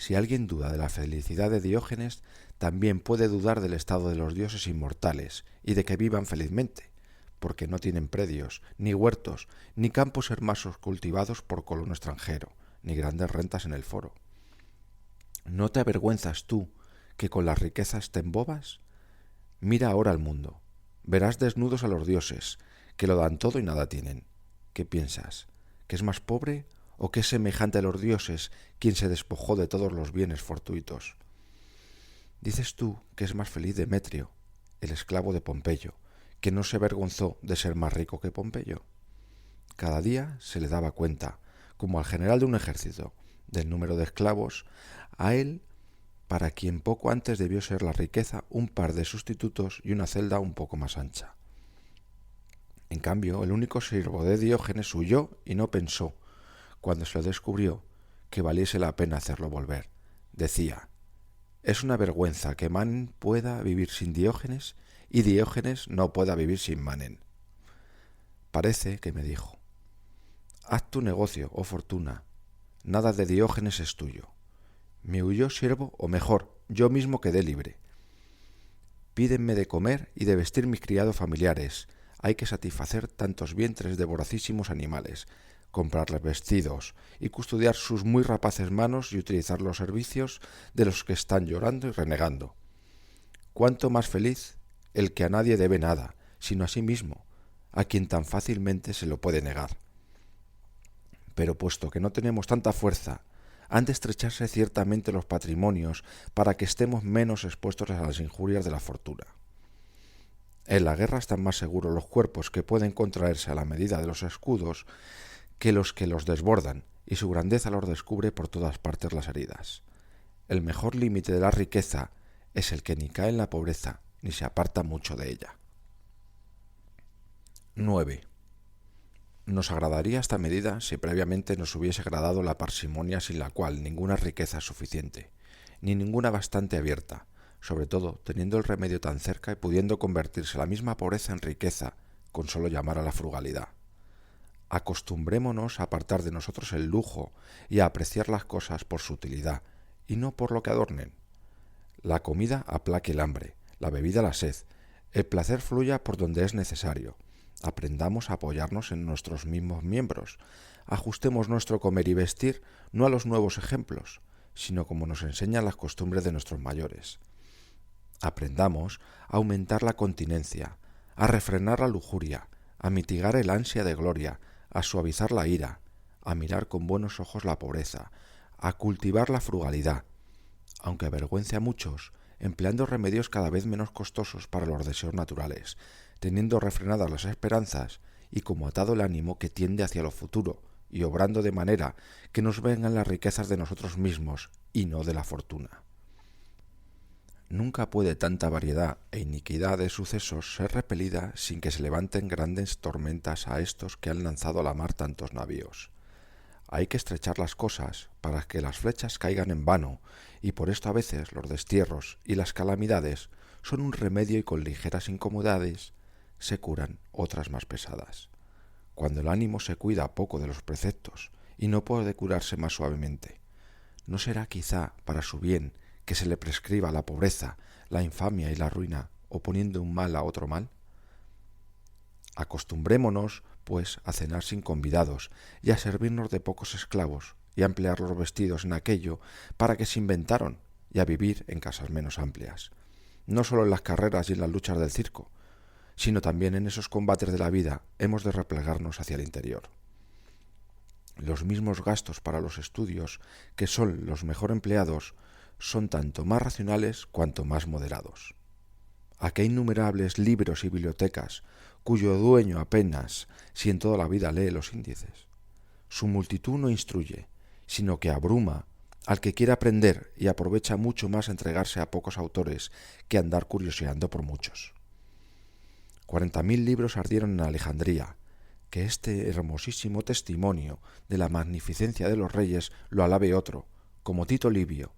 Si alguien duda de la felicidad de Diógenes, también puede dudar del estado de los dioses inmortales y de que vivan felizmente, porque no tienen predios, ni huertos, ni campos hermosos cultivados por colono extranjero, ni grandes rentas en el foro. ¿No te avergüenzas tú que con las riquezas te embobas? Mira ahora al mundo. Verás desnudos a los dioses, que lo dan todo y nada tienen. ¿Qué piensas? ¿Que es más pobre o que es semejante a los dioses quien se despojó de todos los bienes fortuitos? Dices tú que es más feliz Demetrio, el esclavo de Pompeyo, que no se avergonzó de ser más rico que Pompeyo. Cada día se le daba cuenta, como al general de un ejército, del número de esclavos, a él, para quien poco antes debió ser la riqueza, un par de sustitutos y una celda un poco más ancha. En cambio, el único siervo de Diógenes huyó y no pensó, cuando se lo descubrió, que valiese la pena hacerlo volver. Decía: es una vergüenza que Manen pueda vivir sin Diógenes y Diógenes no pueda vivir sin Manen. Parece que me dijo: haz tu negocio, oh fortuna, nada de Diógenes es tuyo. Me huyó siervo, o mejor, yo mismo quedé libre. Pídenme de comer y de vestir mis criados familiares. Hay que satisfacer tantos vientres de voracísimos animales, comprarles vestidos y custodiar sus muy rapaces manos y utilizar los servicios de los que están llorando y renegando. Cuánto más feliz el que a nadie debe nada, sino a sí mismo, a quien tan fácilmente se lo puede negar. Pero puesto que no tenemos tanta fuerza, han de estrecharse ciertamente los patrimonios para que estemos menos expuestos a las injurias de la fortuna. En la guerra están más seguros los cuerpos que pueden contraerse a la medida de los escudos que los desbordan, y su grandeza los descubre por todas partes las heridas. El mejor límite de la riqueza es el que ni cae en la pobreza ni se aparta mucho de ella. 9. Nos agradaría esta medida si previamente nos hubiese agradado la parsimonia sin la cual ninguna riqueza es suficiente, ni ninguna bastante abierta, sobre todo teniendo el remedio tan cerca y pudiendo convertirse la misma pobreza en riqueza con solo llamar a la frugalidad. Acostumbrémonos a apartar de nosotros el lujo y a apreciar las cosas por su utilidad y no por lo que adornen. La comida aplaque el hambre, la bebida la sed, el placer fluya por donde es necesario. Aprendamos a apoyarnos en nuestros mismos miembros, ajustemos nuestro comer y vestir no a los nuevos ejemplos, sino como nos enseñan las costumbres de nuestros mayores. Aprendamos a aumentar la continencia, a refrenar la lujuria, a mitigar el ansia de gloria, a suavizar la ira, a mirar con buenos ojos la pobreza, a cultivar la frugalidad, aunque avergüence a muchos, empleando remedios cada vez menos costosos para los deseos naturales, teniendo refrenadas las esperanzas y como atado el ánimo que tiende hacia lo futuro, y obrando de manera que nos vengan las riquezas de nosotros mismos y no de la fortuna. Nunca puede tanta variedad e iniquidad de sucesos ser repelida sin que se levanten grandes tormentas a estos que han lanzado a la mar tantos navíos. Hay que estrechar las cosas para que las flechas caigan en vano, y por esto a veces los destierros y las calamidades son un remedio y con ligeras incomodidades se curan otras más pesadas. Cuando el ánimo se cuida poco de los preceptos y no puede curarse más suavemente, ¿no será quizá para su bien que se le prescriba la pobreza, la infamia y la ruina, oponiendo un mal a otro mal? Acostumbrémonos, pues, a cenar sin convidados y a servirnos de pocos esclavos y a emplear los vestidos en aquello para que se inventaron y a vivir en casas menos amplias, no solo en las carreras y en las luchas del circo, sino también en esos combates de la vida hemos de replegarnos hacia el interior. Los mismos gastos para los estudios, que son los mejor empleados, son tanto más racionales cuanto más moderados. ¿A qué innumerables libros y bibliotecas, cuyo dueño apenas, si en toda la vida lee los índices? Su multitud no instruye, sino que abruma al que quiere aprender y aprovecha mucho más entregarse a pocos autores que andar curioseando por muchos. 40.000 libros ardieron en Alejandría, que este hermosísimo testimonio de la magnificencia de los reyes lo alabe otro, como Tito Livio,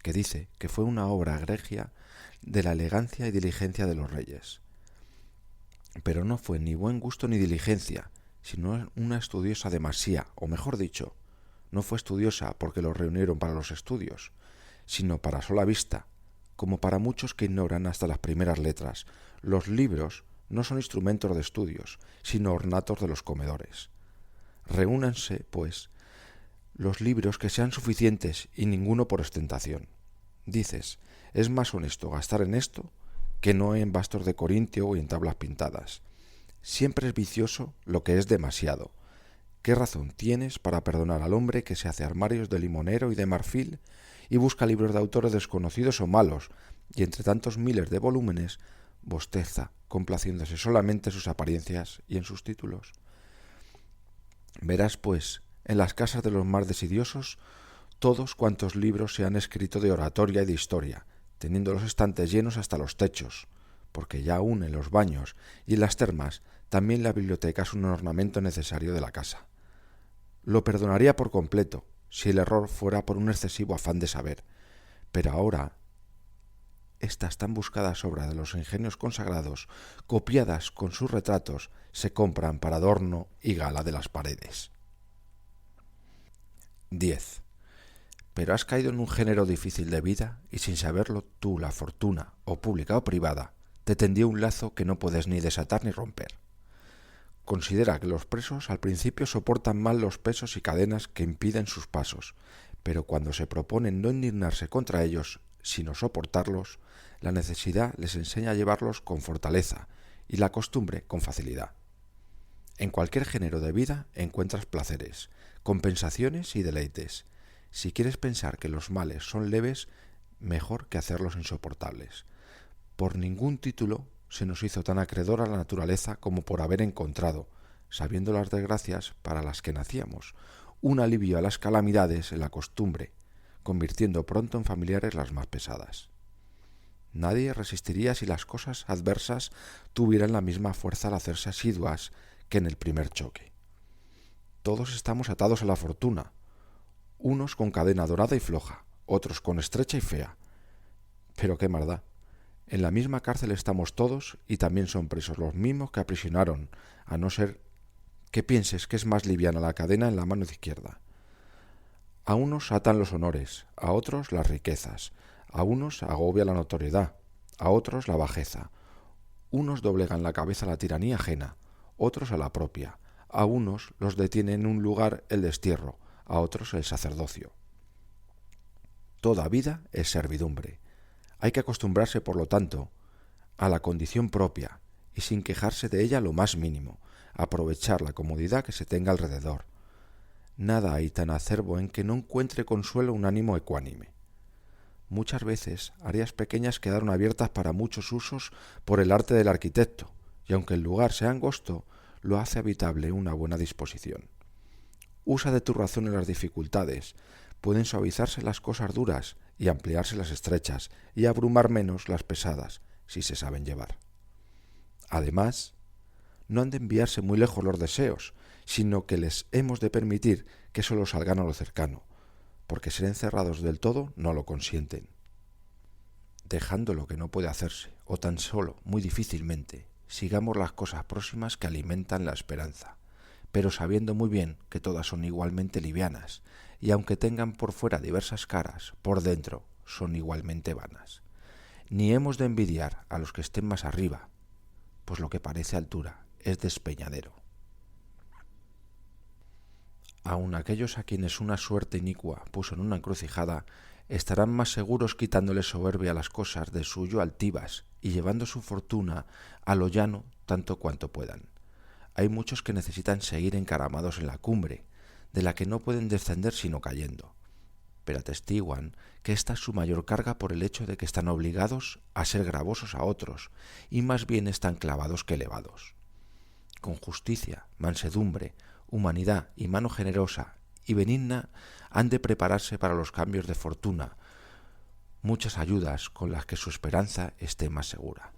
que dice que fue una obra egregia de la elegancia y diligencia de los reyes. Pero no fue ni buen gusto ni diligencia, sino una estudiosa demasía, o mejor dicho, no fue estudiosa porque los reunieron para los estudios, sino para sola vista, como para muchos que ignoran hasta las primeras letras. Los libros no son instrumentos de estudios, sino ornatos de los comedores. Reúnanse, pues, los libros que sean suficientes y ninguno por ostentación. Dices, es más honesto gastar en esto que no en bastos de corintio o en tablas pintadas. Siempre es vicioso lo que es demasiado. ¿Qué razón tienes para perdonar al hombre que se hace armarios de limonero y de marfil y busca libros de autores desconocidos o malos, y entre tantos miles de volúmenes bosteza, complaciéndose solamente en sus apariencias y en sus títulos? Verás, pues, en las casas de los más desidiosos todos cuantos libros se han escrito de oratoria y de historia, teniendo los estantes llenos hasta los techos, porque ya aún en los baños y en las termas también la biblioteca es un ornamento necesario de la casa. Lo perdonaría por completo, si el error fuera por un excesivo afán de saber, pero ahora estas tan buscadas obras de los ingenios consagrados, copiadas con sus retratos, se compran para adorno y gala de las paredes. 10. Pero has caído en un género difícil de vida y sin saberlo tú, la fortuna, o pública o privada, te tendió un lazo que no puedes ni desatar ni romper. Considera que los presos al principio soportan mal los pesos y cadenas que impiden sus pasos, pero cuando se proponen no indignarse contra ellos, sino soportarlos, la necesidad les enseña a llevarlos con fortaleza y la costumbre con facilidad. En cualquier género de vida encuentras placeres, compensaciones y deleites. Si quieres pensar que los males son leves, mejor que hacerlos insoportables. Por ningún título se nos hizo tan acreedora la naturaleza como por haber encontrado, sabiendo las desgracias para las que nacíamos, un alivio a las calamidades en la costumbre, convirtiendo pronto en familiares las más pesadas. Nadie resistiría si las cosas adversas tuvieran la misma fuerza al hacerse asiduas que en el primer choque. Todos estamos atados a la fortuna, unos con cadena dorada y floja, otros con estrecha y fea. Pero qué maldad. En la misma cárcel estamos todos y también son presos los mismos que aprisionaron, a no ser que pienses que es más liviana la cadena en la mano izquierda. A unos atan los honores, a otros las riquezas, a unos agobia la notoriedad, a otros la bajeza. Unos doblegan la cabeza a la tiranía ajena, otros a la propia. A unos los detiene en un lugar el destierro, a otros el sacerdocio. Toda vida es servidumbre. Hay que acostumbrarse, por lo tanto, a la condición propia y sin quejarse de ella lo más mínimo, aprovechar la comodidad que se tenga alrededor. Nada hay tan acerbo en que no encuentre consuelo un ánimo ecuánime. Muchas veces áreas pequeñas quedaron abiertas para muchos usos por el arte del arquitecto, y aunque el lugar sea angosto, lo hace habitable una buena disposición. Usa de tu razón en las dificultades. Pueden suavizarse las cosas duras y ampliarse las estrechas y abrumar menos las pesadas, si se saben llevar. Además, no han de enviarse muy lejos los deseos, sino que les hemos de permitir que solo salgan a lo cercano, porque ser encerrados del todo no lo consienten. Dejando lo que no puede hacerse, o tan solo muy difícilmente, sigamos las cosas próximas que alimentan la esperanza, pero sabiendo muy bien que todas son igualmente livianas, y aunque tengan por fuera diversas caras, por dentro son igualmente vanas. Ni hemos de envidiar a los que estén más arriba, pues lo que parece altura es despeñadero. Aun aquellos a quienes una suerte inicua puso en una encrucijada, estarán más seguros quitándoles soberbia a las cosas de suyo altivas y llevando su fortuna a lo llano tanto cuanto puedan. Hay muchos que necesitan seguir encaramados en la cumbre, de la que no pueden descender sino cayendo, pero atestiguan que esta es su mayor carga por el hecho de que están obligados a ser gravosos a otros, y más bien están clavados que elevados. Con justicia, mansedumbre, humanidad y mano generosa y benigna han de prepararse para los cambios de fortuna, muchas ayudas con las que su esperanza esté más segura.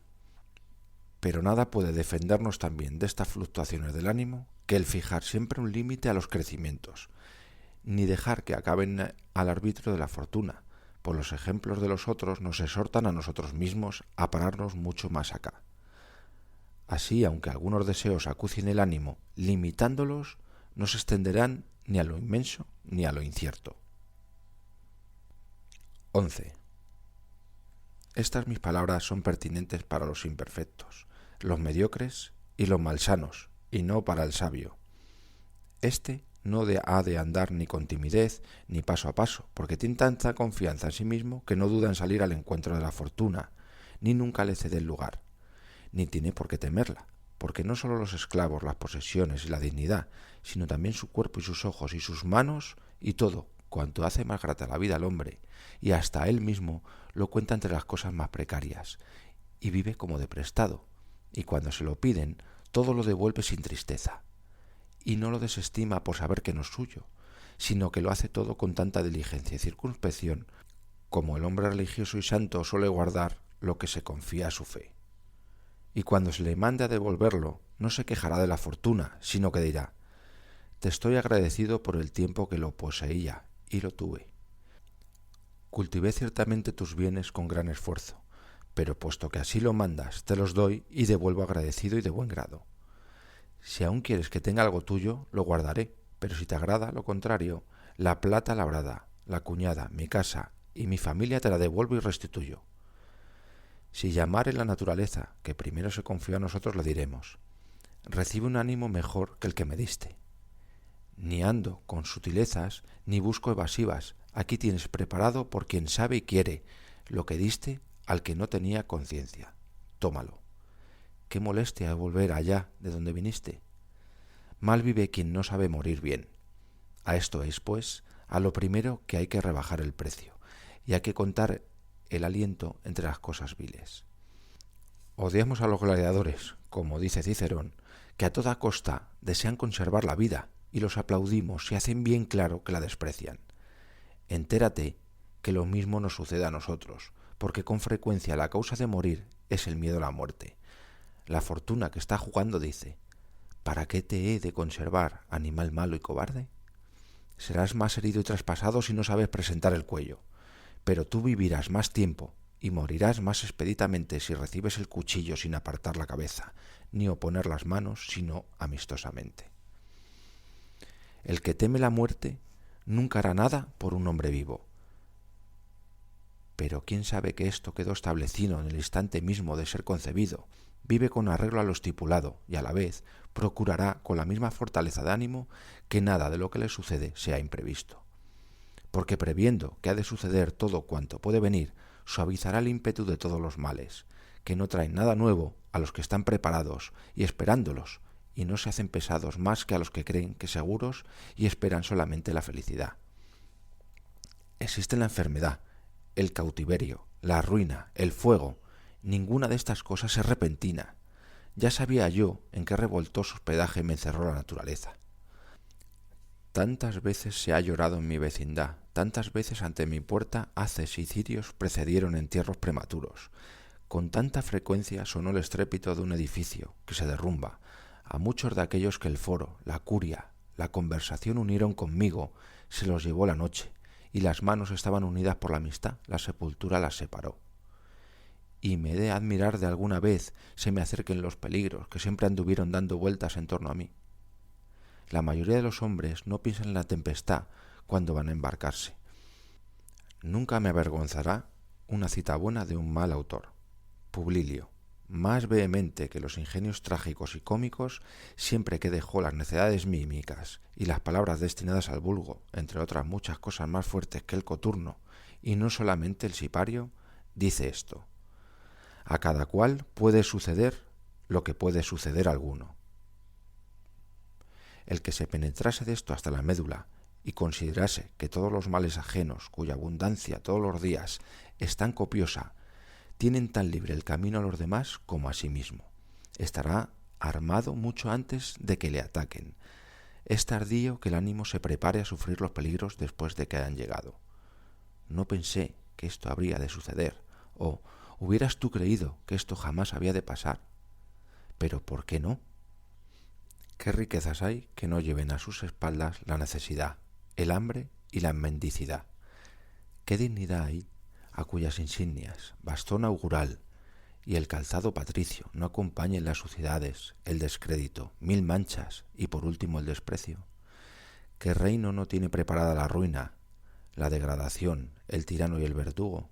Pero nada puede defendernos también de estas fluctuaciones del ánimo que el fijar siempre un límite a los crecimientos, ni dejar que acaben al arbitrio de la fortuna, pues los ejemplos de los otros nos exhortan a nosotros mismos a pararnos mucho más acá. Así, aunque algunos deseos acucien el ánimo, limitándolos, no se extenderán ni a lo inmenso ni a lo incierto. 11. Estas mis palabras son pertinentes para los imperfectos. los mediocres y los malsanos, y no para el sabio. Este no ha de andar ni con timidez ni paso a paso, porque tiene tanta confianza en sí mismo que no duda en salir al encuentro de la fortuna, ni nunca le cede el lugar, ni tiene por qué temerla, porque no solo los esclavos, las posesiones y la dignidad, sino también su cuerpo y sus ojos y sus manos y todo cuanto hace más grata la vida al hombre, y hasta él mismo lo cuenta entre las cosas más precarias, y vive como de prestado, y cuando se lo piden, todo lo devuelve sin tristeza, y no lo desestima por saber que no es suyo, sino que lo hace todo con tanta diligencia y circunspección como el hombre religioso y santo suele guardar lo que se confía a su fe. Y cuando se le mande a devolverlo, no se quejará de la fortuna, sino que dirá: te estoy agradecido por el tiempo que lo poseía y lo tuve. Cultivé ciertamente tus bienes con gran esfuerzo, pero puesto que así lo mandas, te los doy y devuelvo agradecido y de buen grado. Si aún quieres que tenga algo tuyo, lo guardaré, pero si te agrada lo contrario, la plata labrada, la cuñada, mi casa y mi familia te la devuelvo y restituyo. Si llamare la naturaleza, que primero se confió a nosotros, le diremos: recibe un ánimo mejor que el que me diste. Ni ando con sutilezas, ni busco evasivas. Aquí tienes preparado por quien sabe y quiere lo que diste al que no tenía conciencia. Tómalo. ¿Qué molestia volver allá de donde viniste? Mal vive quien no sabe morir bien. A esto es, pues, a lo primero que hay que rebajar el precio, y hay que contar el aliento entre las cosas viles. Odiamos a los gladiadores, como dice Cicerón, que a toda costa desean conservar la vida, y los aplaudimos si hacen bien claro que la desprecian. Entérate que lo mismo nos sucede a nosotros, porque con frecuencia la causa de morir es el miedo a la muerte. La fortuna que está jugando dice: ¿para qué te he de conservar, animal malo y cobarde? Serás más herido y traspasado si no sabes presentar el cuello, pero tú vivirás más tiempo y morirás más expeditamente si recibes el cuchillo sin apartar la cabeza, ni oponer las manos, sino amistosamente. El que teme la muerte nunca hará nada por un hombre vivo. Pero quién sabe que esto quedó establecido en el instante mismo de ser concebido, vive con arreglo a lo estipulado y a la vez procurará con la misma fortaleza de ánimo que nada de lo que le sucede sea imprevisto. Porque previendo que ha de suceder todo cuanto puede venir, suavizará el ímpetu de todos los males, que no traen nada nuevo a los que están preparados y esperándolos, y no se hacen pesados más que a los que creen que seguros y esperan solamente la felicidad. Existe la enfermedad, el cautiverio, la ruina, el fuego. Ninguna de estas cosas es repentina. Ya sabía yo en qué revoltoso hospedaje me encerró la naturaleza. Tantas veces se ha llorado en mi vecindad, tantas veces ante mi puerta haces y cirios precedieron entierros prematuros. Con tanta frecuencia sonó el estrépito de un edificio que se derrumba. A muchos de aquellos que el foro, la curia, la conversación unieron conmigo, se los llevó la noche, y las manos estaban unidas por la amistad, la sepultura las separó. Y me he de admirar de alguna vez se me acerquen los peligros que siempre anduvieron dando vueltas en torno a mí. La mayoría de los hombres no piensan en la tempestad cuando van a embarcarse. Nunca me avergonzará una cita buena de un mal autor. Publilio, más vehemente que los ingenios trágicos y cómicos, siempre que dejó las necedades mímicas y las palabras destinadas al vulgo, entre otras muchas cosas más fuertes que el coturno, y no solamente el sipario, dice esto: a cada cual puede suceder lo que puede suceder a alguno. El que se penetrase de esto hasta la médula y considerase que todos los males ajenos, cuya abundancia todos los días es tan copiosa, tienen tan libre el camino a los demás como a sí mismo, estará armado mucho antes de que le ataquen. Es tardío que el ánimo se prepare a sufrir los peligros después de que hayan llegado. No pensé que esto habría de suceder, o ¿hubieras tú creído que esto jamás había de pasar? Pero ¿por qué no? ¿Qué riquezas hay que no lleven a sus espaldas la necesidad, el hambre y la mendicidad? ¿Qué dignidad hay a cuyas insignias, bastón augural y el calzado patricio no acompañen las suciedades, el descrédito, 1000 manchas y por último el desprecio? ¿Qué reino no tiene preparada la ruina, la degradación, el tirano y el verdugo?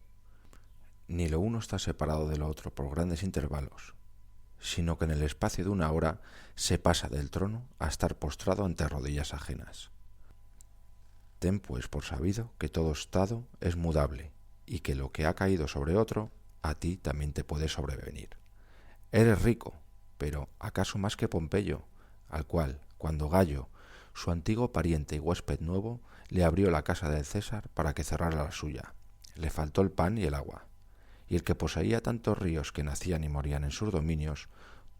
Ni lo uno está separado de lo otro por grandes intervalos, sino que en el espacio de una hora se pasa del trono a estar postrado ante rodillas ajenas. Ten pues por sabido que todo estado es mudable, y que lo que ha caído sobre otro, a ti también te puede sobrevenir. Eres rico, pero ¿acaso más que Pompeyo, al cual, cuando Gallo, su antiguo pariente y huésped nuevo, le abrió la casa del César para que cerrara la suya, le faltó el pan y el agua? Y el que poseía tantos ríos que nacían y morían en sus dominios,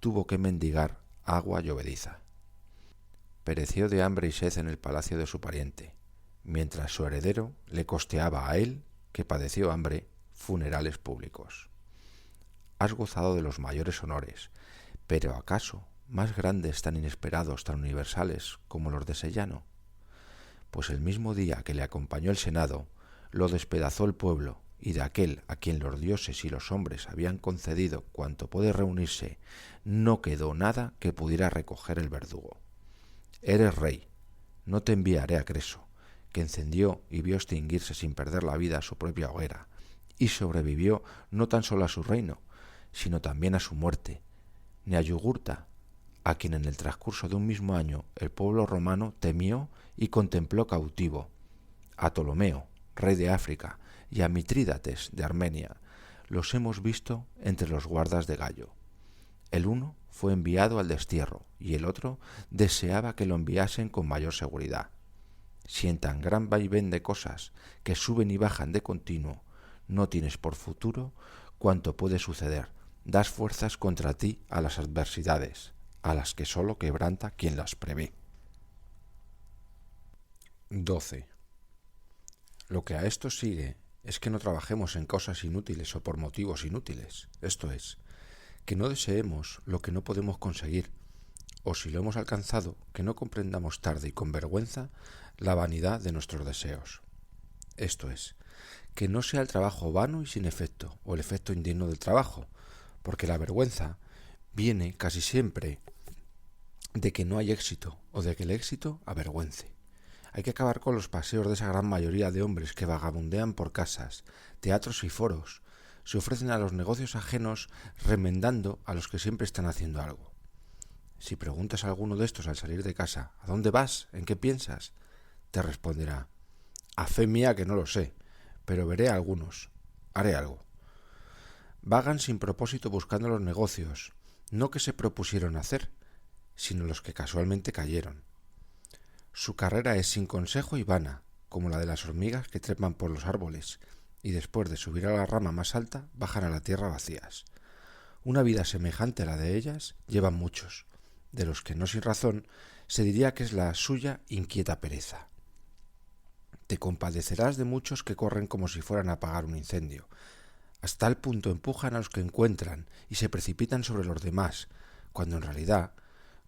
tuvo que mendigar agua llovediza. Pereció de hambre y sed en el palacio de su pariente, mientras su heredero le costeaba a él, que padeció hambre, funerales públicos. Has gozado de los mayores honores, pero ¿acaso más grandes, tan inesperados, tan universales como los de Sellano? Pues el mismo día que le acompañó el Senado, lo despedazó el pueblo, y de aquel a quien los dioses y los hombres habían concedido cuanto puede reunirse, no quedó nada que pudiera recoger el verdugo. Eres rey, no te enviaré a Creso, que encendió y vio extinguirse sin perder la vida a su propia hoguera, y sobrevivió no tan solo a su reino, sino también a su muerte, ni a Yugurta, a quien en el transcurso de un mismo año el pueblo romano temió y contempló cautivo, a Ptolomeo, rey de África, y a Mitrídates de Armenia, los hemos visto entre los guardas de Gallo. El uno fue enviado al destierro y el otro deseaba que lo enviasen con mayor seguridad. Si en tan gran vaivén de cosas que suben y bajan de continuo no tienes por futuro cuanto puede suceder, das fuerzas contra ti a las adversidades, a las que sólo quebranta quien las prevé. 12. Lo que a esto sigue es que no trabajemos en cosas inútiles o por motivos inútiles, esto es, que no deseemos lo que no podemos conseguir, o si lo hemos alcanzado, que no comprendamos tarde y con vergüenza la vanidad de nuestros deseos. Esto es, que no sea el trabajo vano y sin efecto, o el efecto indigno del trabajo, porque la vergüenza viene casi siempre de que no hay éxito, o de que el éxito avergüence. Hay que acabar con los paseos de esa gran mayoría de hombres que vagabundean por casas, teatros y foros, se ofrecen a los negocios ajenos remendando a los que siempre están haciendo algo. Si preguntas a alguno de estos al salir de casa, ¿a dónde vas? ¿En qué piensas?, te responderá, a fe mía que no lo sé, pero veré a algunos, haré algo. Vagan sin propósito buscando los negocios, no que se propusieron hacer, sino los que casualmente cayeron. Su carrera es sin consejo y vana, como la de las hormigas que trepan por los árboles, y después de subir a la rama más alta, bajan a la tierra vacías. Una vida semejante a la de ellas llevan muchos, de los que no sin razón se diría que es la suya inquieta pereza. Te compadecerás de muchos que corren como si fueran a apagar un incendio. Hasta tal punto empujan a los que encuentran y se precipitan sobre los demás, cuando en realidad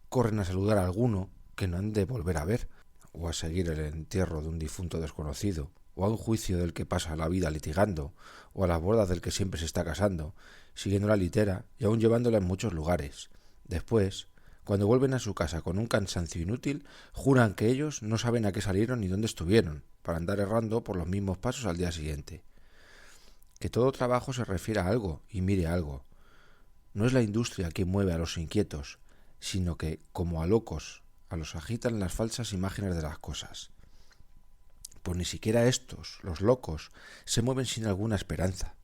corren a saludar a alguno que no han de volver a ver, o a seguir el entierro de un difunto desconocido, o a un juicio del que pasa la vida litigando, o a la boda del que siempre se está casando, siguiendo la litera y aún llevándola en muchos lugares. Después, cuando vuelven a su casa con un cansancio inútil, juran que ellos no saben a qué salieron ni dónde estuvieron, para andar errando por los mismos pasos al día siguiente. Que todo trabajo se refiere a algo y mire a algo. No es la industria quien mueve a los inquietos, sino que, como a locos, a los agitan las falsas imágenes de las cosas. Pues ni siquiera estos, los locos, se mueven sin alguna esperanza.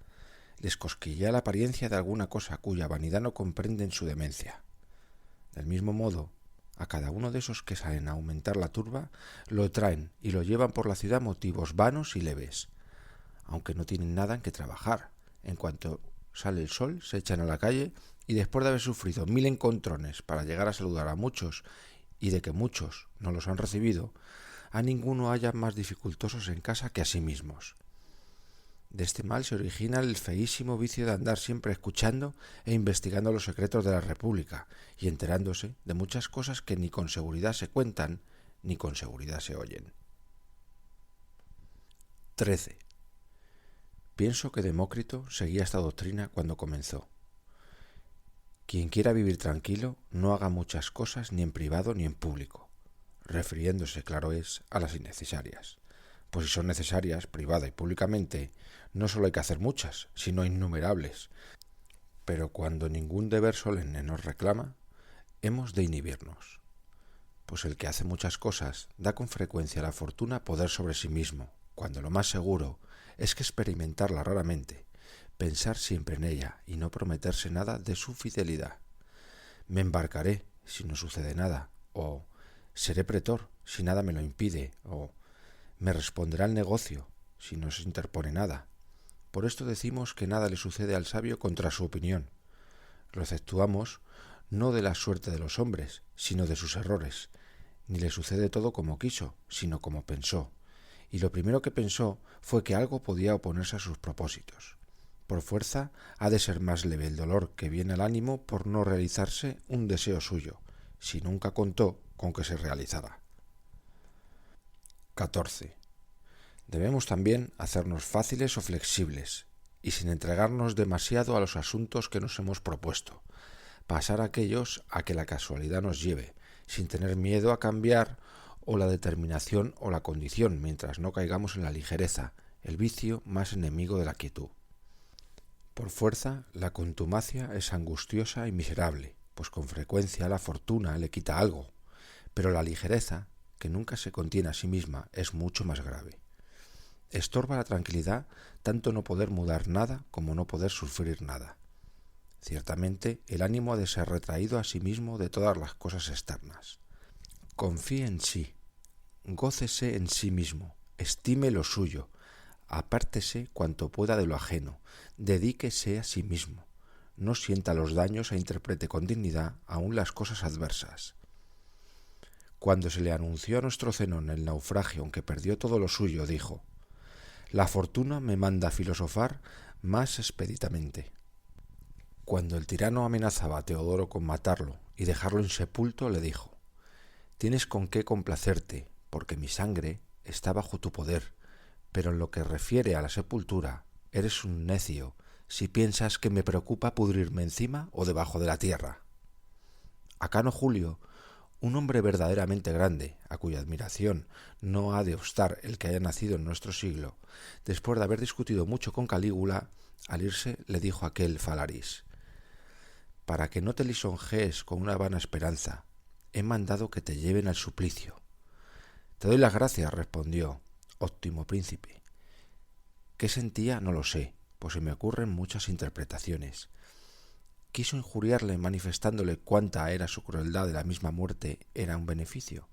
Les cosquillea la apariencia de alguna cosa cuya vanidad no comprende en su demencia. Del mismo modo, a cada uno de esos que salen a aumentar la turba, lo traen y lo llevan por la ciudad motivos vanos y leves, aunque no tienen nada en que trabajar. En cuanto sale el sol, se echan a la calle y después de haber sufrido 1000 encontrones para llegar a saludar a muchos y de que muchos no los han recibido, a ninguno haya más dificultosos en casa que a sí mismos. De este mal se origina el feísimo vicio de andar siempre escuchando e investigando los secretos de la República y enterándose de muchas cosas que ni con seguridad se cuentan ni con seguridad se oyen. 13. Pienso que Demócrito seguía esta doctrina cuando comenzó. Quien quiera vivir tranquilo no haga muchas cosas ni en privado ni en público, refiriéndose, claro es, a las innecesarias. Pues si son necesarias, privada y públicamente, no solo hay que hacer muchas, sino innumerables. pero cuando ningún deber solemne nos reclama, hemos de inhibirnos, pues el que hace muchas cosas da con frecuencia a la fortuna poder sobre sí mismo, cuando lo más seguro es que experimentarla raramente, pensar siempre en ella y no prometerse nada de su fidelidad. Me embarcaré si no sucede nada, o seré pretor si nada me lo impide, o me responderá el negocio si no se interpone nada. Por esto decimos que nada le sucede al sabio contra su opinión. Lo exceptuamos no de la suerte de los hombres, sino de sus errores. Ni le sucede todo como quiso, sino como pensó. Y lo primero que pensó fue que algo podía oponerse a sus propósitos. Por fuerza ha de ser más leve el dolor que viene al ánimo por no realizarse un deseo suyo, si nunca contó con que se realizara. 14. Debemos también hacernos fáciles o flexibles, y sin entregarnos demasiado a los asuntos que nos hemos propuesto, pasar aquellos a que la casualidad nos lleve, sin tener miedo a cambiar o la determinación o la condición, mientras no caigamos en la ligereza, el vicio más enemigo de la quietud. Por fuerza, la contumacia es angustiosa y miserable, pues con frecuencia la fortuna le quita algo, pero la ligereza, que nunca se contiene a sí misma, es mucho más grave. Estorba la tranquilidad tanto no poder mudar nada como no poder sufrir nada. Ciertamente, el ánimo ha de ser retraído a sí mismo de todas las cosas externas. Confíe en sí, gócese en sí mismo, estime lo suyo, apártese cuanto pueda de lo ajeno, dedíquese a sí mismo, no sienta los daños e interprete con dignidad aún las cosas adversas. Cuando se le anunció a nuestro Zenón el naufragio en que perdió todo lo suyo, dijo: «La fortuna me manda filosofar más expeditamente». Cuando el tirano amenazaba a Teodoro con matarlo y dejarlo insepulto, le dijo: «Tienes con qué complacerte, porque mi sangre está bajo tu poder, pero en lo que refiere a la sepultura, eres un necio si piensas que me preocupa pudrirme encima o debajo de la tierra». A Cano Julio, un hombre verdaderamente grande, a cuya admiración no ha de obstar el que haya nacido en nuestro siglo, después de haber discutido mucho con Calígula, al irse le dijo a aquel Falaris: «Para que no te lisonjees con una vana esperanza, he mandado que te lleven al suplicio». «Te doy las gracias», respondió: «óptimo príncipe». ¿Qué sentía? No lo sé, pues se me ocurren muchas interpretaciones. Quiso injuriarle manifestándole cuánta era su crueldad de la misma muerte era un beneficio.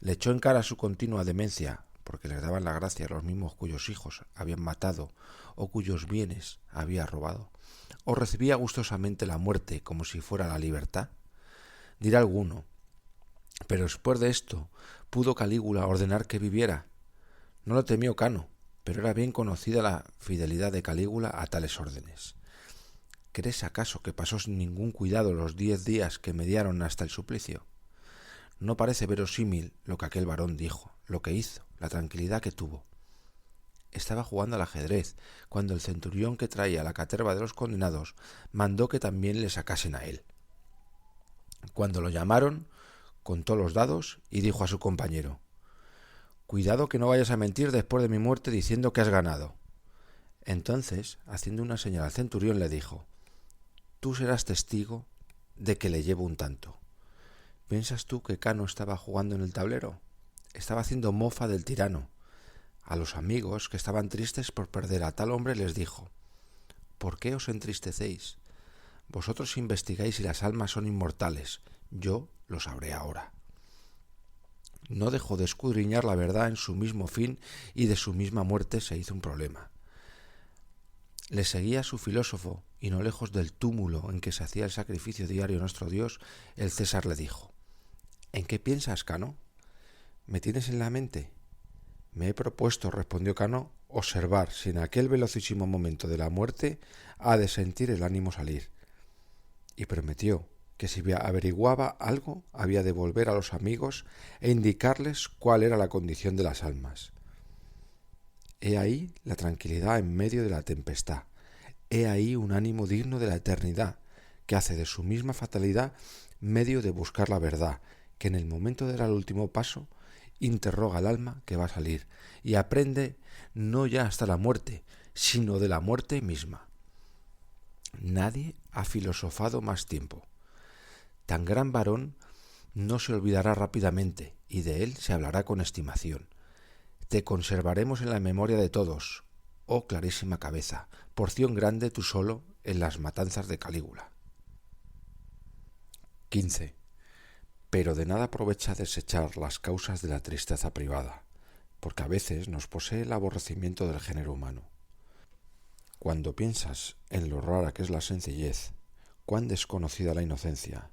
Le echó en cara su continua demencia, porque les daban la gracia los mismos cuyos hijos habían matado o cuyos bienes había robado, o recibía gustosamente la muerte como si fuera la libertad. Dirá alguno: pero después de esto, ¿pudo Calígula ordenar que viviera? No lo temió Cano, pero era bien conocida la fidelidad de Calígula a tales órdenes. ¿Crees acaso que pasó sin ningún cuidado los 10 días que mediaron hasta el suplicio? No parece verosímil lo que aquel varón dijo, lo que hizo, la tranquilidad que tuvo. Estaba jugando al ajedrez cuando el centurión que traía la caterva de los condenados mandó que también le sacasen a él. Cuando lo llamaron, contó los dados y dijo a su compañero: «Cuidado que no vayas a mentir después de mi muerte diciendo que has ganado». Entonces, haciendo una señal al centurión, le dijo: «Tú serás testigo de que le llevo un tanto». ¿Piensas tú que Cano estaba jugando en el tablero? Estaba haciendo mofa del tirano. A los amigos, que estaban tristes por perder a tal hombre, les dijo: «¿Por qué os entristecéis? Vosotros investigáis si las almas son inmortales, yo lo sabré ahora». No dejó de escudriñar la verdad en su mismo fin y de su misma muerte se hizo un problema. Le seguía su filósofo, y no lejos del túmulo en que se hacía el sacrificio diario a nuestro Dios, el César le dijo: «¿En qué piensas, Cano? ¿Me tienes en la mente?» «Me he propuesto», respondió Cano, «observar si en aquel velocísimo momento de la muerte ha de sentir el ánimo salir». Y prometió que si averiguaba algo había de volver a los amigos e indicarles cuál era la condición de las almas. He ahí la tranquilidad en medio de la tempestad. He ahí un ánimo digno de la eternidad, que hace de su misma fatalidad medio de buscar la verdad, que en el momento de dar el último paso interroga al alma que va a salir y aprende no ya hasta la muerte, sino de la muerte misma. Nadie ha filosofado más tiempo. Tan gran varón no se olvidará rápidamente, y de él se hablará con estimación. Te conservaremos en la memoria de todos, oh clarísima cabeza, porción grande tú solo en las matanzas de Calígula. 15. Pero de nada aprovecha desechar las causas de la tristeza privada, porque a veces nos posee el aborrecimiento del género humano. Cuando piensas en lo rara que es la sencillez, cuán desconocida la inocencia,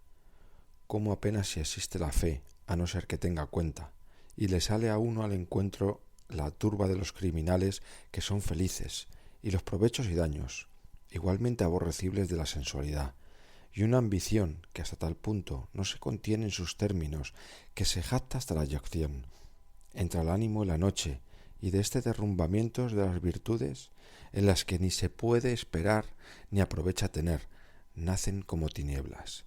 cómo apenas si existe la fe, a no ser que tenga cuenta, y le sale a uno al encuentro la turba de los criminales que son felices, y los provechos y daños, igualmente aborrecibles de la sensualidad, y una ambición que hasta tal punto no se contiene en sus términos, que se jacta hasta la eyacción, entre el ánimo y la noche, y de este derrumbamiento de las virtudes, en las que ni se puede esperar ni aprovecha tener, nacen como tinieblas.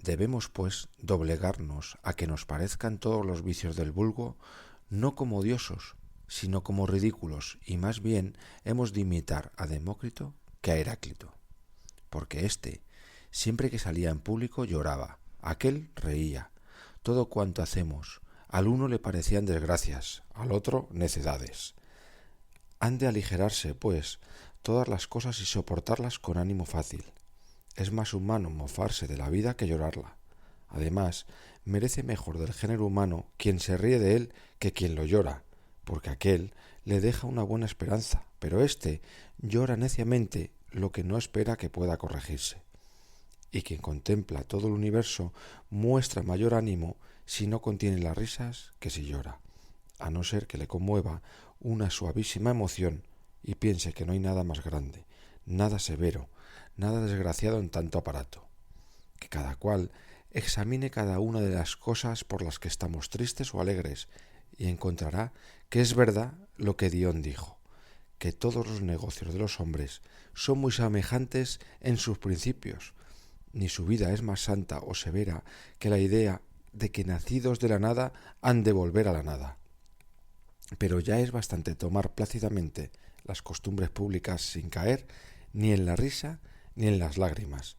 Debemos, pues, doblegarnos a que nos parezcan todos los vicios del vulgo, no como odiosos, sino como ridículos, y más bien hemos de imitar a Demócrito que a Heráclito, porque éste, siempre que salía en público, lloraba, aquél reía. Todo cuanto hacemos, al uno le parecían desgracias, al otro necedades. Han de aligerarse, pues, todas las cosas y soportarlas con ánimo fácil. Es más humano mofarse de la vida que llorarla. Además, merece mejor del género humano quien se ríe de él que quien lo llora, porque aquél le deja una buena esperanza, pero éste llora neciamente lo que no espera que pueda corregirse. Y quien contempla todo el universo muestra mayor ánimo si no contiene las risas que si llora, a no ser que le conmueva una suavísima emoción y piense que no hay nada más grande, nada severo, nada desgraciado en tanto aparato. Que cada cual examine cada una de las cosas por las que estamos tristes o alegres y encontrará que es verdad lo que Dion dijo, que todos los negocios de los hombres son muy semejantes en sus principios, ni su vida es más santa o severa que la idea de que nacidos de la nada han de volver a la nada. Pero ya es bastante tomar plácidamente las costumbres públicas sin caer ni en la risa ni en las lágrimas,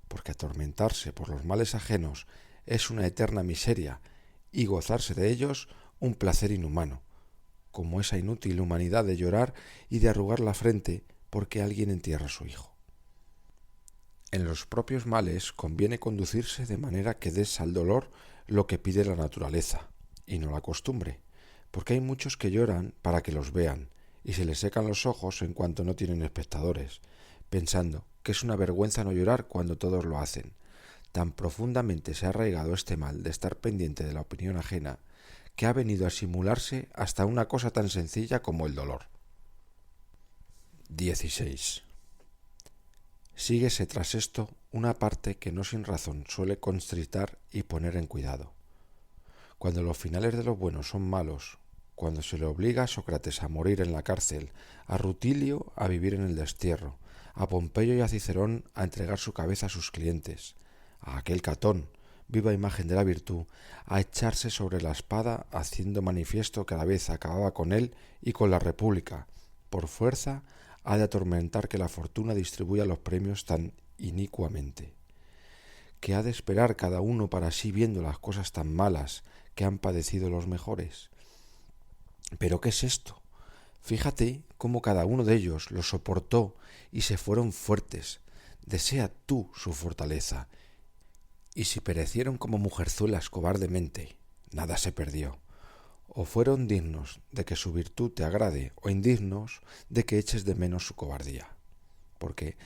porque atormentarse por los males ajenos es una eterna miseria y gozarse de ellos un placer inhumano, como esa inútil humanidad de llorar y de arrugar la frente porque alguien entierra a su hijo. En los propios males conviene conducirse de manera que des al dolor lo que pide la naturaleza, y no la costumbre, porque hay muchos que lloran para que los vean, y se les secan los ojos en cuanto no tienen espectadores, pensando que es una vergüenza no llorar cuando todos lo hacen. Tan profundamente se ha arraigado este mal de estar pendiente de la opinión ajena, que ha venido a simularse hasta una cosa tan sencilla como el dolor. 16. Síguese tras esto una parte que no sin razón suele constritar y poner en cuidado. Cuando los finales de los buenos son malos, cuando se le obliga a Sócrates a morir en la cárcel, a Rutilio a vivir en el destierro, a Pompeyo y a Cicerón a entregar su cabeza a sus clientes, a aquel Catón, viva imagen de la virtud, a echarse sobre la espada haciendo manifiesto que a la vez acababa con él y con la república, por fuerza ha de atormentar que la fortuna distribuya los premios tan inicuamente. ¿Qué ha de esperar cada uno para sí viendo las cosas tan malas que han padecido los mejores? ¿Pero qué es esto? Fíjate cómo cada uno de ellos lo soportó y se fueron fuertes. Desea tú su fortaleza. Y si perecieron como mujerzuelas cobardemente, nada se perdió. O fueron dignos de que su virtud te agrade, o indignos de que eches de menos su cobardía. Porque,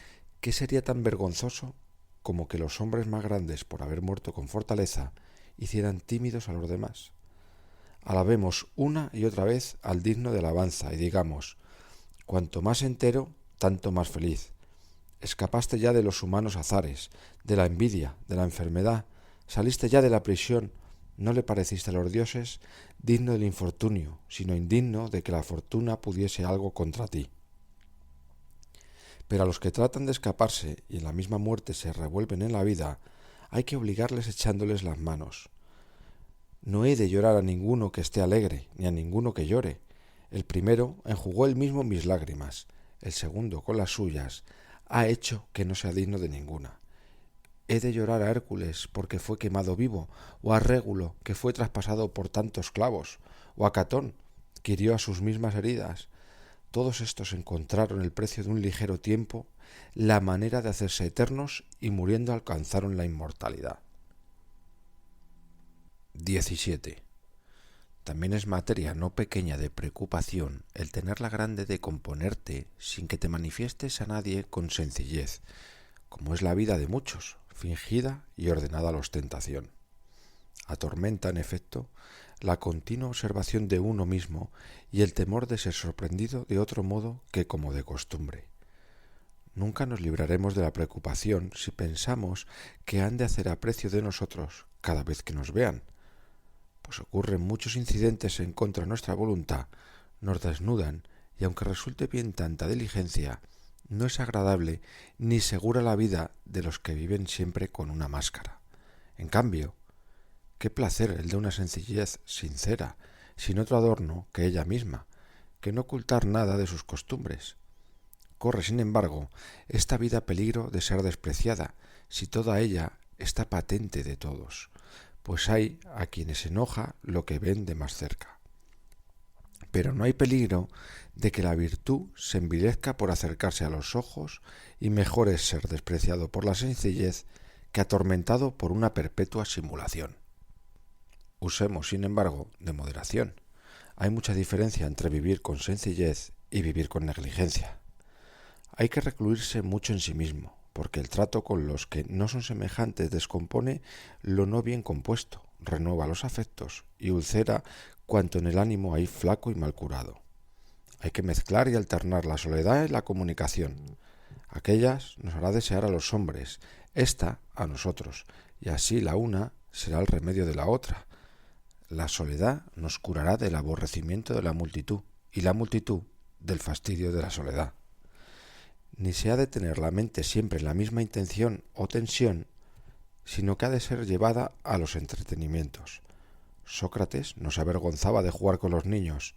¿qué sería tan vergonzoso como que los hombres más grandes, por haber muerto con fortaleza, hicieran tímidos a los demás? Alabemos una y otra vez al digno de alabanza y digamos, cuanto más entero, tanto más feliz. Escapaste ya de los humanos azares, de la envidia, de la enfermedad, saliste ya de la prisión. No le pareciste a los dioses digno del infortunio, sino indigno de que la fortuna pudiese algo contra ti. Pero a los que tratan de escaparse y en la misma muerte se revuelven en la vida, hay que obligarles echándoles las manos. No he de llorar a ninguno que esté alegre, ni a ninguno que llore. El primero enjugó él mismo mis lágrimas, el segundo con las suyas ha hecho que no sea digno de ninguna. ¿He de llorar a Hércules porque fue quemado vivo, o a Régulo que fue traspasado por tantos clavos, o a Catón que hirió a sus mismas heridas? Todos estos encontraron el precio de un ligero tiempo, la manera de hacerse eternos, y muriendo alcanzaron la inmortalidad. 17. También es materia no pequeña de preocupación el tenerla grande de componerte sin que te manifiestes a nadie con sencillez, como es la vida de muchos, fingida y ordenada la ostentación. Atormenta, en efecto, la continua observación de uno mismo y el temor de ser sorprendido de otro modo que como de costumbre. Nunca nos libraremos de la preocupación si pensamos que han de hacer aprecio de nosotros cada vez que nos vean, pues ocurren muchos incidentes en contra de nuestra voluntad, nos desnudan, y aunque resulte bien tanta diligencia, no es agradable ni segura la vida de los que viven siempre con una máscara. En cambio, qué placer el de una sencillez sincera, sin otro adorno que ella misma, que no ocultar nada de sus costumbres. Corre, sin embargo, esta vida peligro de ser despreciada, si toda ella está patente de todos, pues hay a quienes enoja lo que ven de más cerca. Pero no hay peligro de que la virtud se envilezca por acercarse a los ojos, y mejor es ser despreciado por la sencillez que atormentado por una perpetua simulación. Usemos, sin embargo, de moderación. Hay mucha diferencia entre vivir con sencillez y vivir con negligencia. Hay que recluirse mucho en sí mismo, porque el trato con los que no son semejantes descompone lo no bien compuesto, renueva los afectos y ulcera cuanto en el ánimo hay flaco y mal curado. Hay que mezclar y alternar la soledad y la comunicación. Aquellas nos hará desear a los hombres, esta a nosotros, y así la una será el remedio de la otra. La soledad nos curará del aborrecimiento de la multitud, y la multitud del fastidio de la soledad. Ni se ha de tener la mente siempre en la misma intención o tensión, sino que ha de ser llevada a los entretenimientos. Sócrates no se avergonzaba de jugar con los niños,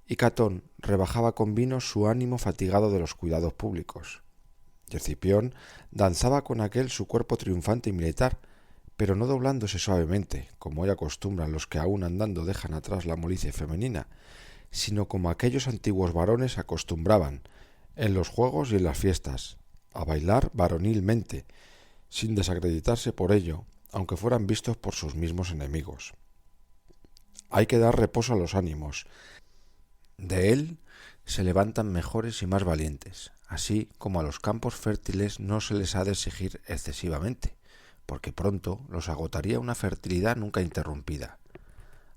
y Catón rebajaba con vino su ánimo fatigado de los cuidados públicos. Y Escipión danzaba con aquel su cuerpo triunfante y militar, pero no doblándose suavemente, como hoy acostumbran los que aún andando dejan atrás la molicie femenina, sino como aquellos antiguos varones acostumbraban, en los juegos y en las fiestas, a bailar varonilmente, sin desacreditarse por ello, aunque fueran vistos por sus mismos enemigos. Hay que dar reposo a los ánimos. De él se levantan mejores y más valientes, así como a los campos fértiles no se les ha de exigir excesivamente, porque pronto los agotaría una fertilidad nunca interrumpida.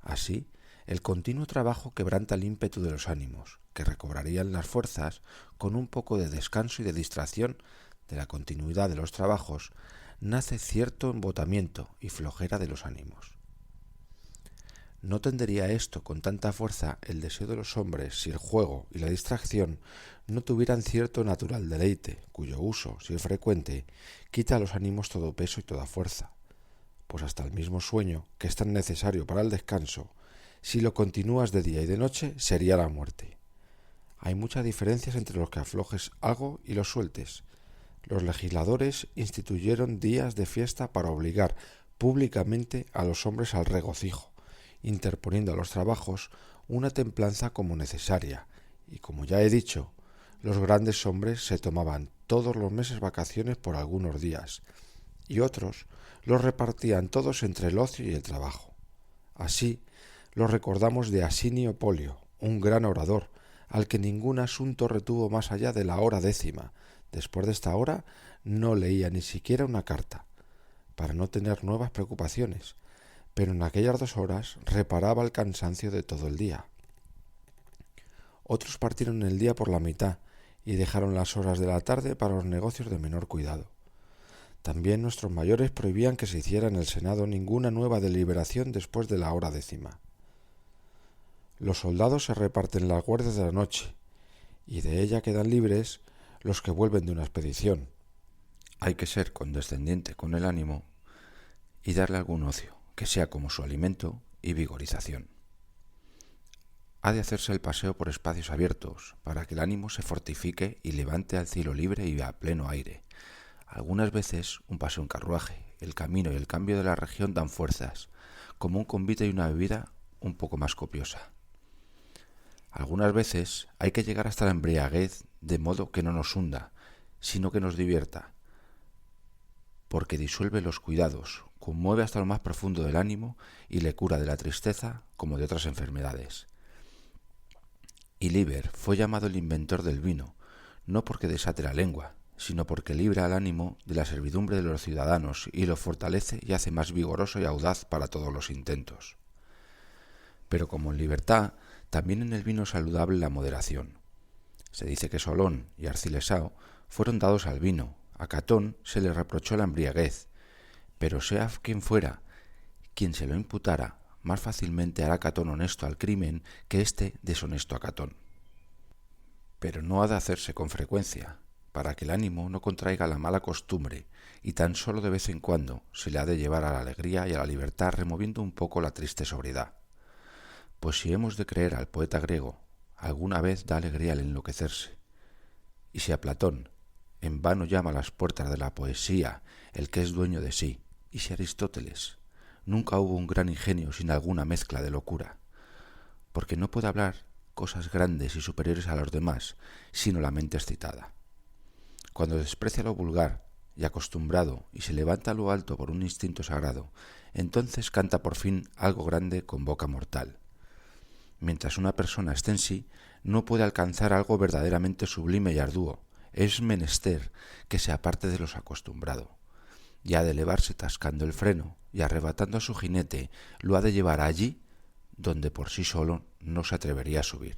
Así, el continuo trabajo quebranta el ímpetu de los ánimos, que recobrarían las fuerzas con un poco de descanso y de distracción. De la continuidad de los trabajos nace cierto embotamiento y flojera de los ánimos. No tendería esto con tanta fuerza el deseo de los hombres si el juego y la distracción no tuvieran cierto natural deleite, cuyo uso, si es frecuente, quita a los ánimos todo peso y toda fuerza, pues hasta el mismo sueño, que es tan necesario para el descanso, si lo continúas de día y de noche, sería la muerte. Hay muchas diferencias entre los que aflojes algo y los sueltes. Los legisladores instituyeron días de fiesta para obligar públicamente a los hombres al regocijo, interponiendo a los trabajos una templanza como necesaria, y como ya he dicho, los grandes hombres se tomaban todos los meses vacaciones por algunos días, y otros los repartían todos entre el ocio y el trabajo. Así lo recordamos de Asinio Polio, un gran orador, al que ningún asunto retuvo más allá de la hora 10. Después de esta hora no leía ni siquiera una carta, para no tener nuevas preocupaciones, pero en aquellas 2 horas reparaba el cansancio de todo el día. Otros partieron el día por la mitad y dejaron las horas de la tarde para los negocios de menor cuidado. También nuestros mayores prohibían que se hiciera en el Senado ninguna nueva deliberación después de la hora 10. Los soldados se reparten las guardias de la noche, y de ella quedan libres los que vuelven de una expedición. Hay que ser condescendiente con el ánimo y darle algún ocio, que sea como su alimento y vigorización. ha de hacerse el paseo por espacios abiertos, para que el ánimo se fortifique y levante al cielo libre y a pleno aire. Algunas veces un paseo en carruaje, el camino y el cambio de la región dan fuerzas, como un convite y una bebida un poco más copiosa. Algunas veces hay que llegar hasta la embriaguez de modo que no nos hunda, sino que nos divierta, porque disuelve los cuidados, conmueve hasta lo más profundo del ánimo y le cura de la tristeza como de otras enfermedades. Y Liber fue llamado el inventor del vino, no porque desate la lengua, sino porque libra al ánimo de la servidumbre de los ciudadanos y lo fortalece y hace más vigoroso y audaz para todos los intentos. Pero como en libertad, también en el vino saludable la moderación. Se dice que Solón y Arcilesao fueron dados al vino, a Catón se le reprochó la embriaguez, pero sea quien fuera quien se lo imputara, más fácilmente hará Catón honesto al crimen que éste deshonesto a Catón. Pero no ha de hacerse con frecuencia, para que el ánimo no contraiga la mala costumbre, y tan solo de vez en cuando se le ha de llevar a la alegría y a la libertad removiendo un poco la triste sobriedad. Pues si hemos de creer al poeta griego, alguna vez da alegría el enloquecerse. Y si a Platón en vano llama a las puertas de la poesía el que es dueño de sí, y si Aristóteles, nunca hubo un gran ingenio sin alguna mezcla de locura, porque no puede hablar cosas grandes y superiores a los demás, sino la mente excitada. Cuando desprecia lo vulgar y acostumbrado y se levanta a lo alto por un instinto sagrado, entonces canta por fin algo grande con boca mortal. Mientras una persona esté en sí, no puede alcanzar algo verdaderamente sublime y arduo. Es menester que se aparte de los acostumbrado, y ha de elevarse tascando el freno y arrebatando a su jinete, lo ha de llevar allí donde por sí solo no se atrevería a subir.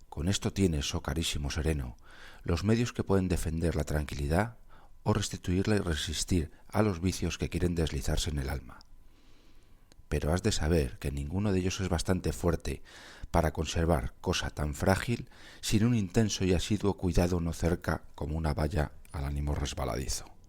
Con esto tienes, oh carísimo sereno, los medios que pueden defender la tranquilidad o restituirla y resistir a los vicios que quieren deslizarse en el alma. Pero has de saber que ninguno de ellos es bastante fuerte para conservar cosa tan frágil sin un intenso y asiduo cuidado no cerca como una valla al ánimo resbaladizo.